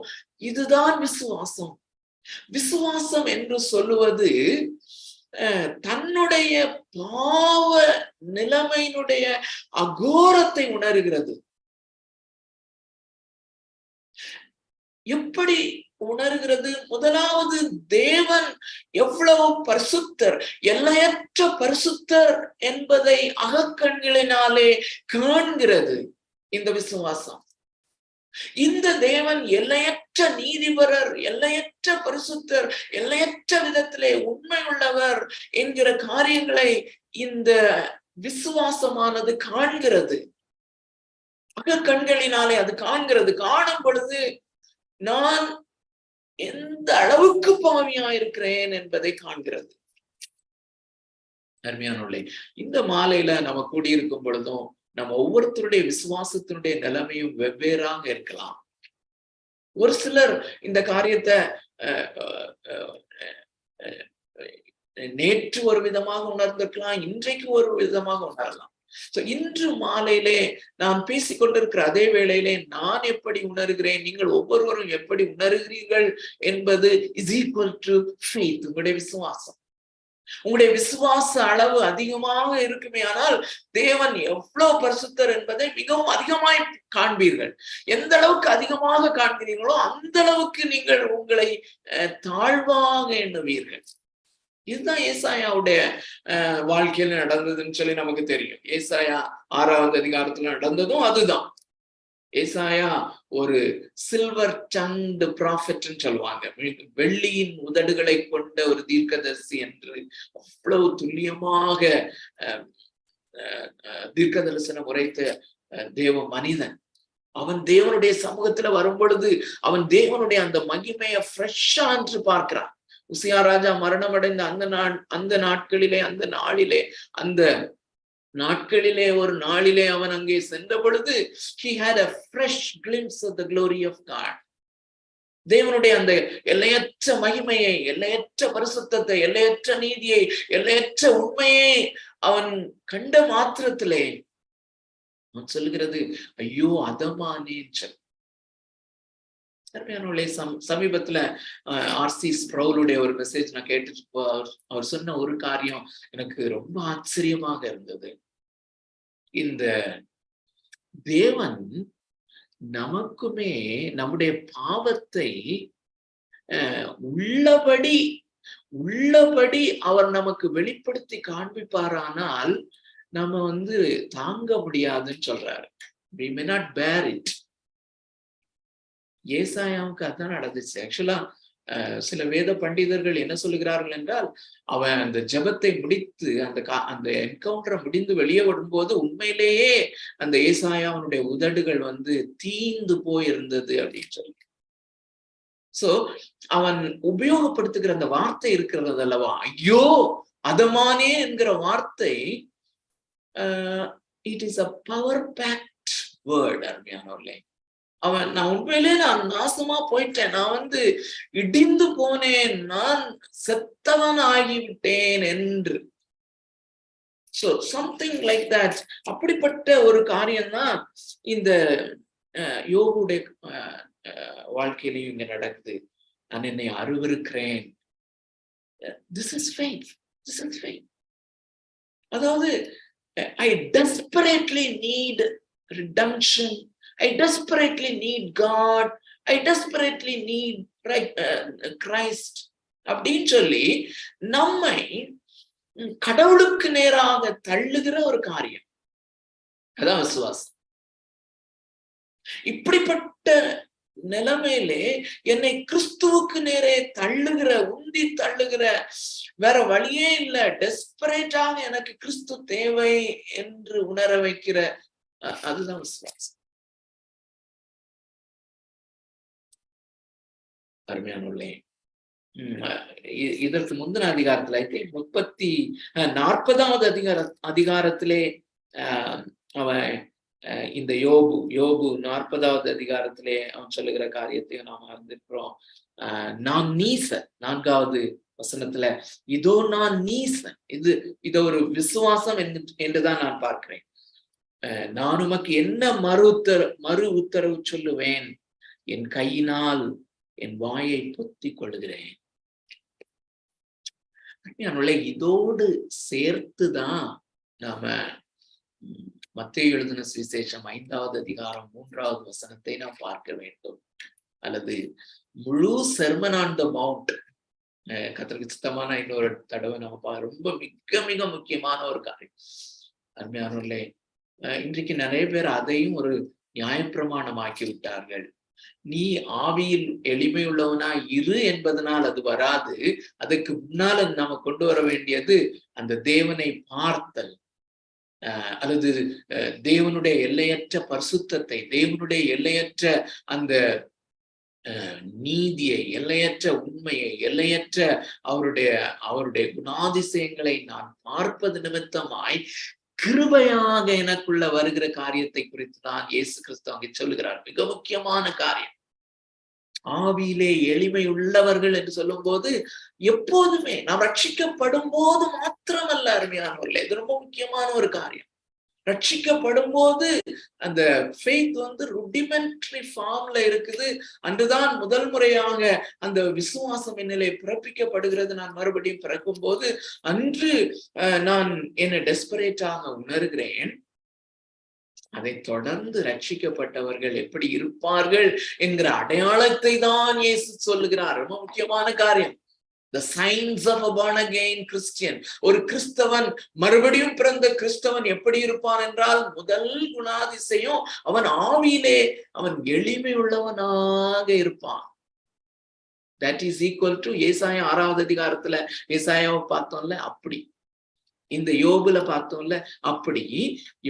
இதுதான் விசுவாசம். விசுவாசம் என்று சொல்லுவது தன்னுடைய பாவ நிலைமையினுடைய அகோரத்தை உணர்கிறது. எப்படி உணர்கிறது? முதலாவது, தேவன் எவ்வளவு பரிசுத்தர், எல்லையற்ற பரிசுத்தர் என்பதை அகக்கண்களினாலே காண்கிறது இந்த விசுவாசம். இந்த தேவன் எல்லையற்ற நீதிபரர், எல்லையற்ற பரிசுத்தர், எல்லையற்ற விதத்திலே உண்மை உள்ளவர் என்கிற காரியங்களை இந்த விசுவாசமானது காண்கிறது. அகக்கண்களினாலே அது காண்கிறது. காணும் பொழுது நான் எந்த அளவுக்கு பாவியா இருக்கிறேன் என்பதை காண்கிறது. அருமையானவர்களே, இந்த மாலையில நம்ம கூடியிருக்கும் பொழுதும் நம்ம ஒவ்வொருத்தருடைய விசுவாசத்தினுடைய நிலைமையும் வெவ்வேறாக இருக்கலாம். ஒரு சிலர் இந்த காரியத்தை நேற்று ஒரு விதமாக உணர்ந்திருக்கலாம், இன்றைக்கு ஒரு விதமாக உணரலாம். இன்று மாலையிலே நான் பேசிக்கொண்டிருக்கிற அதே வேளையிலே நான் எப்படி உணர்கிறேன், நீங்கள் ஒவ்வொருவரும் எப்படி உணர்கிறீர்கள் என்பது இஸ் ஈக்குவல் டு ஃபெய்த். உங்களுடைய விசுவாசம், உங்களுடைய விசுவாச அளவு அதிகமாக இருக்குமே ஆனால் தேவன் எவ்வளவு பரிசுத்தர் என்பதை மிகவும் அதிகமாய் காண்பீர்கள். எந்த அளவுக்கு அதிகமாக காண்கிறீர்களோ அந்த அளவுக்கு நீங்கள் உங்களை தாழ்வாக எண்ணுவீர்கள். இதுதான் ஏசாயாவுடைய வாழ்க்கையில நடந்ததுன்னு சொல்லி நமக்கு தெரியும். ஏசாயா 6வது அதிகாரத்துல நடந்ததும் அதுதான். ஏசாயா ஒரு சில்வர் டங்க்ட் ப்ராஃபெட்னு சொல்லுவாங்க, வெள்ளியின் உதடுகளை கொண்ட ஒரு தீர்க்கதரிசி என்று. அவ்வளவு துல்லியமாக தீர்க்க தரிசனம் உரைத்த தேவ மனிதன். அவன் தேவனுடைய சமூகத்துல வரும் பொழுது அவன் தேவனுடைய அந்த மகிமையை ஃப்ரெஷ்ஷா என்று பார்க்கிறான். உசியா ராஜா மரணம் அடைந்த அந்த நாட்களிலே ஒரு நாளிலே அவன் அங்கே சென்ற பொழுது he had a fresh glimpse of the glory of God. தேவனுடைய அந்த எல்லையற்ற மகிமையை, எல்லையற்ற பரிசுத்தத்தை, எல்லையற்ற நீதியை, எல்லையற்ற உண்மையை அவன் கண்ட மாத்திரத்திலே அவன் சொல்லுகிறது, ஐயோ அதமானேன் சொல். சமீபத்துல ஆர்சி ஸ்ப்ரவுலுடைய ஒரு மெசேஜ் நான் கேட்டு அவர் சொன்ன ஒரு காரியம் எனக்கு ரொம்ப ஆச்சரியமாக இருந்தது. இந்த தேவன் நமக்குமே நம்முடைய பாவத்தை உள்ளபடி அவர் நமக்கு வெளிப்படுத்தி காண்பிப்பாரானால் நம்ம தாங்க முடியாதுன்னு சொல்றாரு. we may not bear it. ஏசாயாவுக்கு அதான் நடந்துச்சு. ஆக்சுவலா சில வேத பண்டிதர்கள் என்ன சொல்லுகிறார்கள் என்றால், அவன் அந்த ஜெபத்தை முடித்து அந்த என்கவுண்டரை முடிந்து வெளியே வரும்போது உண்மையிலேயே அந்த ஏசாயாவுடைய உதடுகள் தீந்து போயிருந்தது அப்படின்னு சொல்லி. சோ அவன் உபயோகப்படுத்துகிற அந்த வார்த்தை இருக்கிறது அல்லவா, ஐயோ அதமானே என்கிற வார்த்தை, it is a power fact word. அருமையானவர்களே, நான் உண்மையிலே நான் நாசமா போயிட்டேன், நான் இடிந்து போனேன், நான் செத்தவன் ஆகிவிட்டேன் என்று. So something like that. அப்படிப்பட்ட ஒரு காரியம்தான் இந்த யோபுடைய வாழ்க்கையிலையும் இங்க நடக்குது. நான் என்னை அருவருக்கிறேன். This is faith. This is faith. அதாவது I desperately need redemption. I desperately need God. I desperately need Christ. அப்படின்னு சொல்லி நம்மை கடவுளுக்கு நேராக தள்ளுகிற ஒரு காரியம், அதான் விசுவாசம். இப்படிப்பட்ட நிலைமையிலே என்னை கிறிஸ்துவுக்கு நேரே உந்தி தள்ளுகிற, வேற வழியே இல்லை, டெஸ்பரேட்டாக எனக்கு கிறிஸ்து தேவை என்று உணர வைக்கிற, அதுதான் விசுவாசம். அருமையானே, இதற்கு முந்தின அதிகாரத்துல 40வது அதிகாரத்திலே அவன் இந்த யோபு 40வது அதிகாரத்திலே அவன் சொல்லுகிற காரியத்தையும் நாம் அறிந்திருக்கிறோம். நான் நீசன், 4வது வசனத்துல, இதோ நான் நீசன். இது ஒரு விசுவாசம் என்றுதான் நான் பார்க்கிறேன். நான் உமக்கு என்ன மறு உத்தரவு சொல்லுவேன், என் கையினால் என் வாயை பொத்திக் கொள்ளுகிறேன். இதோடு சேர்த்துதான் நாம மத்தேயு எழுதின சுவிசேஷம் 5வது அதிகாரம் 3வது வசனத்தை நாம் பார்க்க வேண்டும். அல்லது முழு செர்மன் ஆன் த மவுண்ட், கர்த்தருக்கு சித்தமான இன்னொரு தடவை நம்ம ரொம்ப மிக மிக முக்கியமான ஒரு காரியம். அருமையானவர்களே, இன்றைக்கு நிறைய பேர் அதையும் ஒரு நியாயப்பிரமாணம் ஆக்கி விட்டார்கள். நீ ஆவியில் எளிமையுள்ளவனா இரு என்பதனால் அது வராது. அதுக்கு முன்னால நாம கொண்டு வர வேண்டியது அந்த தேவனை பார்த்தல், அல்லது தேவனுடைய எல்லையற்ற பரிசுத்தத்தை, தேவனுடைய எல்லையற்ற அந்த நீதியை, எல்லையற்ற உண்மையை, எல்லையற்ற அவருடைய குணாதிசயங்களை நான் பார்ப்பது நிமித்தமாய் கிருபையாக எனக்குள்ள வருகிற காரியத்தை குறித்து தான் இயேசு கிறிஸ்து அங்கே சொல்லுகிறார். மிக முக்கியமான காரியம். ஆவியிலே எளிமை உள்ளவர்கள் என்று சொல்லும் போது எப்போதுமே நாம் ரட்சிக்கப்படும் போது மாத்திரமல்ல அருமையானவர்களே, இது ரொம்ப முக்கியமான ஒரு காரியம். ரட்சிக்கப்படும் போது அந்த ஃபெய்த் ருடிமெண்ட்ரி ஃபார்ம்ல இருக்குது. அன்றுதான் முதல் முறையாக அந்த விசுவாசம் என்னிலே பிறப்பிக்கப்படுகிறது. நான் மறுபடியும் பிறக்கும் போது அன்று நான் என்னை டெஸ்பரேட்டாக உணர்கிறேன். அதை தொடர்ந்து ரட்சிக்கப்பட்டவர்கள் எப்படி இருப்பார்கள் என்கிற அடையாளத்தை தான் இயேசு சொல்லுகிறார். ரொம்ப முக்கியமான காரியம். The signs of a born again Christian. ஒரு கிறிஸ்தவன், மறுபடியும் பிறந்த கிறிஸ்தவன் எப்படி இருப்பான் என்றால், முதல் குணாதிசயம் அவன் ஆவியிலே அவன் எளிமை உள்ளவனாக இருப்பான். That is equal to ஏசாயா 6வது அதிகாரத்துல ஏசாயாவை பார்த்தோம்ல, அப்படி இந்த யோபுல பார்த்தோம்ல, அப்படி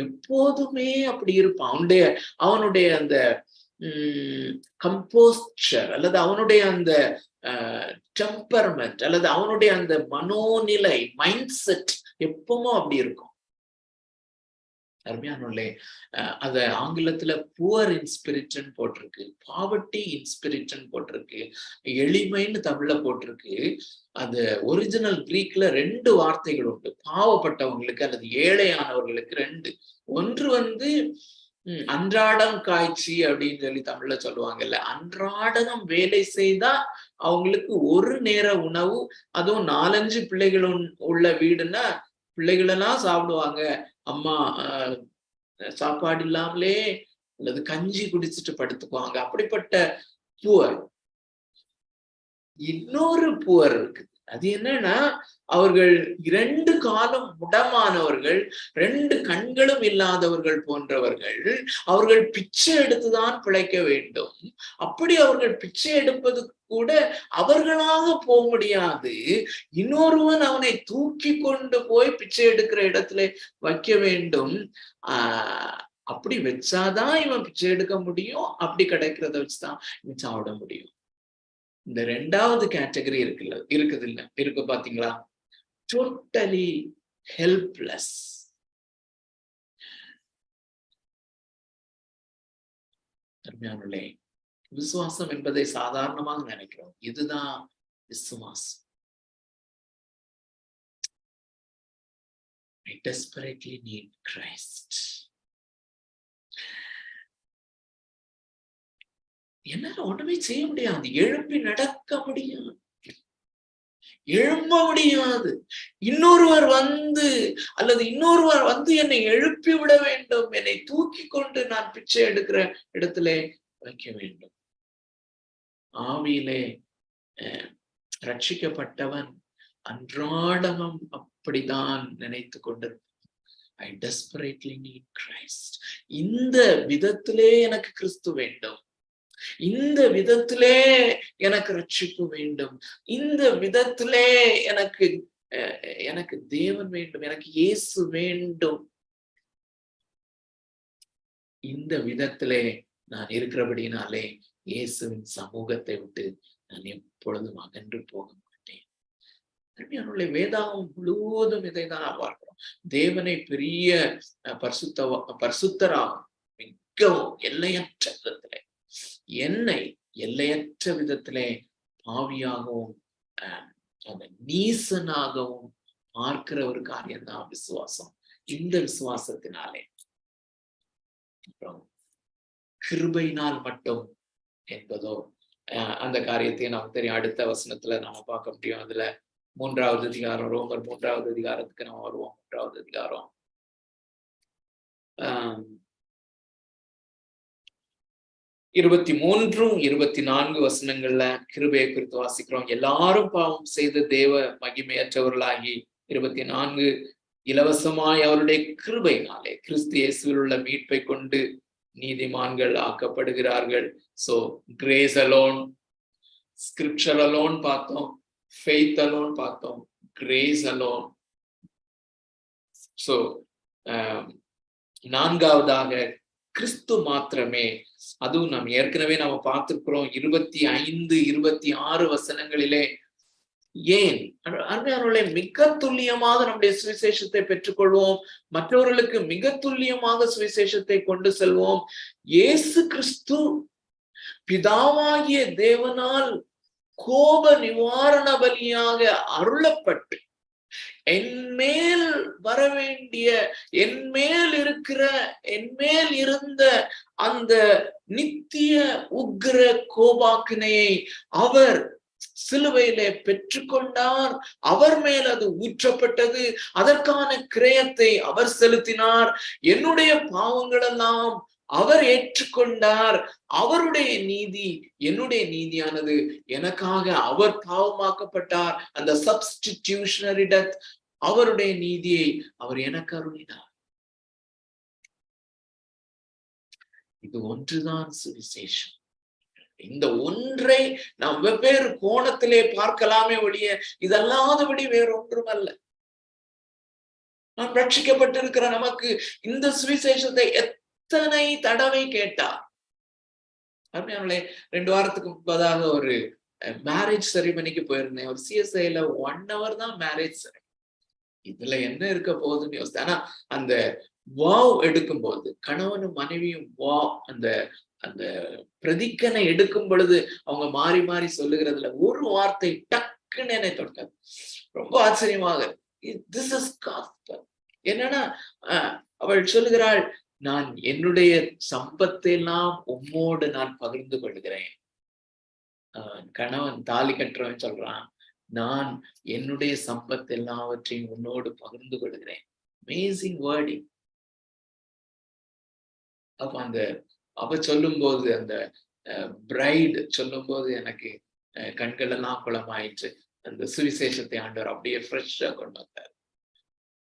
எப்போதுமே அப்படி இருப்பான். அவனுடைய அந்த கம்போஸ்டர் அல்லது அவனுடைய அந்த டெம்பர்மெண்ட் அல்லது அவனுடைய அந்த மனோநிலை, மைண்ட் செட் எப்பவும் அப்படி இருக்கும். அருமையானே, அத ஆங்கிலத்துல புவர் இன் ஸ்பிரிட்னு போட்டிருக்கு, பாவர்ட்டி இன் ஸ்பிரிட்னு போட்டிருக்கு, எளிமைன்னு தமிழ்ல போட்டிருக்கு. அது ஒரிஜினல் கிரீக்ல 2 வார்த்தைகள் உண்டு. பாவப்பட்டவங்களுக்கு அல்லது ஏழையானவர்களுக்கு 2. ஒன்று அன்றாடம் காய்ச்சி அப்படின்னு சொல்லி தமிழ்ல சொல்லுவாங்கல்ல. அன்றாடம் வேலை செய்தா அவங்களுக்கு ஒரு நேர உணவு, அதுவும் 4-5 பிள்ளைகள் உள்ள வீடுன்னா பிள்ளைகளெல்லாம் சாப்பிடுவாங்க. அம்மா சாப்பாடு இல்லாமலே அல்லது கஞ்சி குடிச்சிட்டு படுத்துக்குவாங்க. அப்படிப்பட்ட புவர். இன்னொரு புவர் இருக்குது. அது என்னன்னா, அவர்கள் 2 காலும் முடமானவர்கள், 2 கண்களும் இல்லாதவர்கள் போன்றவர்கள். அவர்கள் பிச்சை எடுத்துதான் பிழைக்க வேண்டும். அப்படி அவர்கள் பிச்சை எடுப்பது கூட அவர்களாக போக முடியாது. இன்னொருவன் அவனை தூக்கி கொண்டு போய் பிச்சை எடுக்கிற இடத்துல வைக்க வேண்டும். அப்படி வச்சாதான் இவன் பிச்சை எடுக்க முடியும். அப்படி கிடைக்கிறத வச்சுதான் இவன் சாப்பிட முடியும். இந்த 2வது கேட்டகரி இருக்கு பாத்தீங்களா? Totally helpless. அருமையானவர்களே, விசுவாசம் என்பதை சாதாரணமாக நினைக்கிறோம். இதுதான் விசுவாசம். I desperately need Christ. என்னால ஒண்ணுமே செய்ய முடியாது. எழுப்பி நடக்க முடியாது, எழும்ப முடியாது. இன்னொருவர் வந்து என்னை எழுப்பி விட வேண்டும், என்னை தூக்கி கொண்டு நான் பிச்சை எடுக்கிற இடத்துல வைக்க வேண்டும். ஆவியிலே ரட்சிக்கப்பட்டவன் அன்றாடமும் அப்படிதான் நினைத்து கொண்டிருப்பான். I desperately need Christ. இந்த விதத்திலே எனக்கு கிறிஸ்து வேண்டும், இந்த விதத்திலே எனக்கு ரட்சிப்பு வேண்டும், இந்த விதத்திலே எனக்கு தேவன் வேண்டும், எனக்கு இயேசு வேண்டும். இந்த விதத்திலே நான் இருக்கிறபடினாலே இயேசுவின் சமூகத்தை விட்டு நான் எப்பொழுதும் அகன்று போக மாட்டேன். வேதாகம் முழுவதும் இதைதான் நான் பார்க்கிறோம். தேவனை பெரிய பரிசுத்தராகும், மிகவும் எல்லையற்ற விதத்திலே, என்னை எல்லையற்ற விதத்திலே பாவியாகவும் நீசனாகவும் பார்க்கிற ஒரு காரியம் தான் விசுவாசம். இந்த விசுவாசத்தினாலே அப்புறம் கிருபையினால் மட்டும் என்பதோ அந்த காரியத்தை நமக்கு தெரியும். அடுத்த வசனத்துல நாம பார்க்க முடியும். அதுல 3வது அதிகாரம், ரோமர் 3வது அதிகாரத்துக்கு நம்ம வருவோம். 3வது அதிகாரம் 23, 24 வசனங்கள்ல கிருபையை குறித்து வாசிக்கிறோம். எல்லாரும் பாவம் செய்த தேவ மகிமையற்றவர்களாகி 24 இலவசமாய் அவருடைய கிருபையினாலே கிறிஸ்து இயேசுவில் உள்ள மீட்பை கொண்டு நீதிமான்கள் ஆக்கப்படுகிறார்கள். So grace alone, scripture alone பார்த்தோம், ஃபெய்த் அலோன் பார்த்தோம், கிரேஸ் அலோன். சோ 4வதாக கிறிஸ்து மாத்திரமே. அதுவும் நாம் ஏற்கனவே நாம பார்த்திருக்கிறோம். 25, 26 வசனங்களிலே ஏன் அருமையானவர்களே, மிக துல்லியமாக நம்முடைய சுவிசேஷத்தை பெற்றுக்கொள்வோம், மற்றவர்களுக்கு மிக துல்லியமாக சுவிசேஷத்தை கொண்டு செல்வோம். இயேசு கிறிஸ்து பிதாவாகிய தேவனால் கோப நிவாரண பலியாக அருளப்பட்டு என்மேல் வரவேண்டிய, என்மேல் இருந்த அந்த நித்திய உக்கிர கோபாக்கினையை அவர் சிலுவையிலே பெற்றுக்கொண்டார். அவர் மேல் அது ஊற்றப்பட்டது. அதற்கான கிரயத்தை அவர் செலுத்தினார். என்னுடைய பாவங்களெல்லாம் அவர் ஏற்றுக்கொண்டார். அவருடைய நீதி என்னுடைய நீதியானது. எனக்காக அவர் பாவமாக்கப்பட்டார். அந்த சப்ஸ்டிடியூஷனரி டெத், அவருடைய நீதியை அவர் எனக்கு அருளினார். இது ஒன்றுதான் சுவிசேஷம். இந்த ஒன்றை நாம் வெவ்வேறு கோணத்திலே பார்க்கலாமே ஒழிய இதல்லாதபடி வேறொன்றும் அல்ல. நாம் ரட்சிக்கப்பட்டிருக்கிற நமக்கு இந்த சுவிசேஷத்தை எத்தனை தடவை கேட்டார். அருமையானவர்களே, 2 வாரத்துக்கு முன்பதாக ஒரு மேரேஜ் செரிமனிக்கு போயிருந்தேன். ஒரு CSIல 1 hour தான் மேரேஜ் செரிமனி. இதுல என்ன இருக்க போகுதுன்னு யோசித்தேன். ஆனா அந்த வாவ் எடுக்கும் போது, கணவனும் மனைவியும் அந்த அந்த பிரதிக்கனை எடுக்கும் பொழுது அவங்க மாறி மாறி சொல்லுகிறதுல ஒரு வார்த்தை டக்குன்னு என்னை தொட்டது. ரொம்ப ஆச்சரியமாக, திஸ் இஸ் காஸ்பல். என்னன்னா அவள் சொல்லுகிறாள், நான் என்னுடைய சம்பத்தை எல்லாம் உம்மோடு நான் பகிர்ந்து கொள்கிறேன். கணவன் தாலி கட்டுறவன் சொல்றான், நான் என்னுடைய சம்பத் எல்லாவற்றையும் உன்னோடு பகிர்ந்து கொள்கிறேன். Amazing wording. அப்ப அந்த அவ சொல்லும் போது, அந்த பிரைடு சொல்லும் போது எனக்கு கண்கள் எல்லாம் குளமாயிற்று. அந்த சுவிசேஷத்தை ஆண்டவர் அப்படியே ஃப்ரெஷ்ஷா கொண்டு வந்தார்.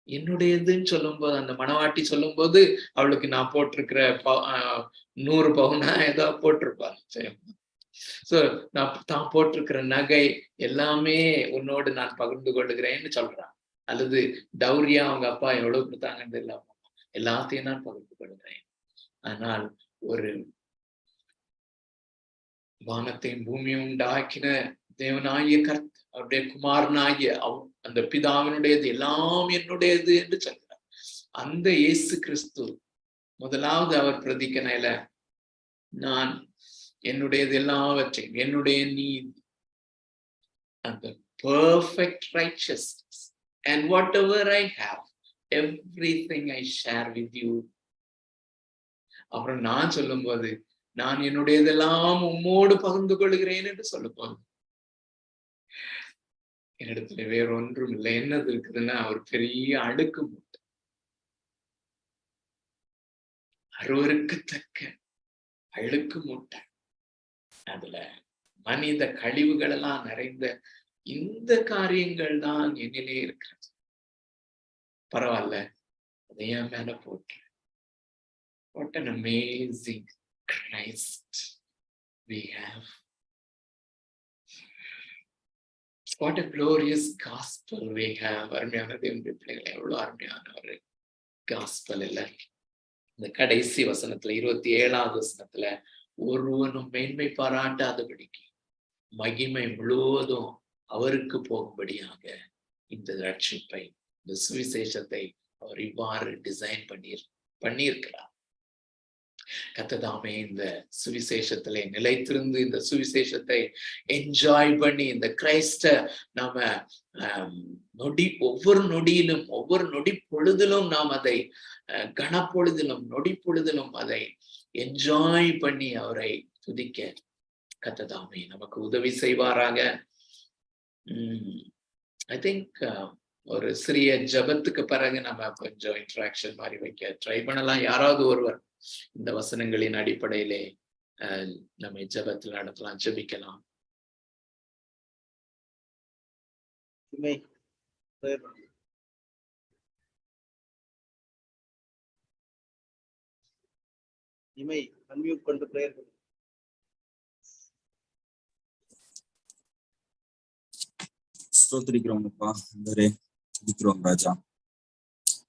என்னுடையதுன்னு சொல்லும் போது, அந்த மணவாட்டி சொல்லும் போது, அவளுக்கு நான் போட்டிருக்கிற 100 பவுனா ஏதோ போட்டிருப்பாங்க. சரி, சோ நான் தான் போட்டிருக்கிற நகை எல்லாமே உன்னோடு நான் பகிர்ந்து கொள்ளுகிறேன்னு சொல்றான். அல்லது டௌரியா அவங்க அப்பா எவ்வளவு கொடுத்தாங்கன்னு இல்லாம எல்லாத்தையும் நான் பகிர்ந்து கொள்கிறேன். ஆனால் ஒரு வானத்தையும் பூமியும் உண்டாக்கின தேவனாகிய அவருடைய குமாரனாகிய அந்த பிதாவினுடையது எல்லாம் என்னுடையது என்று சொல்கிறார். அந்த இயேசு கிறிஸ்து முதலாவது அவர் பிரதிக்கனையில, நான் என்னுடையது எல்லாவற்றையும், என்னுடைய நீதி, அந்த perfect righteousness, and whatever I have, everything I share with you. அப்புறம் நான் சொல்லும் போது, நான் என்னுடையதெல்லாம் உம்மோடு பகிர்ந்து கொள்கிறேன் என்று சொல்லும் போது, என்னிடத்துல வேற ஒன்றும் இல்லை. என்னது இருக்குதுன்னா ஒரு பெரிய அடுக்கு மூட்டை, அருவருக்கத்தக்க அழுக்கு மூட்டை. அதுல மனித கழிவுகள் எல்லாம் நிறைந்த இந்த காரியங்கள் தான் என்னிலே இருக்கிறது. பரவாயில்ல, அதையா மேல போட்டு. What an amazing Christ we have. What a glorious gospel we have. அருமையான தேவனுடைய பிள்ளைகளை, எவ்வளவு அருமையான ஒரு காஸ்பல் இல்ல. இந்த கடைசி வசனத்துல 27வது வசனத்துல, ஒருவனும் மேன்மை பாராட்டாதபடிக்கு மகிமை முழுவதும் அவருக்கு போகும்படியாக இந்த ரட்சிப்பை, இந்த சுவிசேஷத்தை அவர் இவ்வாறு டிசைன் பண்ணியிருக்கிறார். கர்த்ததாமே இந்த சுவிசேஷத்திலே நிலைத்திருந்து, இந்த சுவிசேஷத்தை என்ஜாய் பண்ணி, இந்த கிரைஸ்ட நாம ஒவ்வொரு நொடியிலும், ஒவ்வொரு நொடி பொழுதிலும் நாம் அதை கனப்பொழுதிலும், நொடி பொழுதிலும் அதை என்ஜாய் பண்ணி அவரை துதிக்க கர்த்ததாமே நமக்கு உதவி செய்வாராக. ஐ திங்க் ஒரு சிறிய ஜபத்துக்கு பிறகு நம்ம கொஞ்சம் இன்டராக்ஷன் மாதிரி வைக்க ட்ரை பண்ணலாம். யாராவது ஒருவர் இந்த வசனங்களின் அடிப்படையிலே நம்ம ஜபத்தில் நடத்தலாம், ஜபிக்கலாம். அன்மியூட் கொண்டு பிரேயர் பண்ணு. ஸ்தோத்திரிக்கிறோம் அப்பா, துதிக்கிறோம் ராஜா.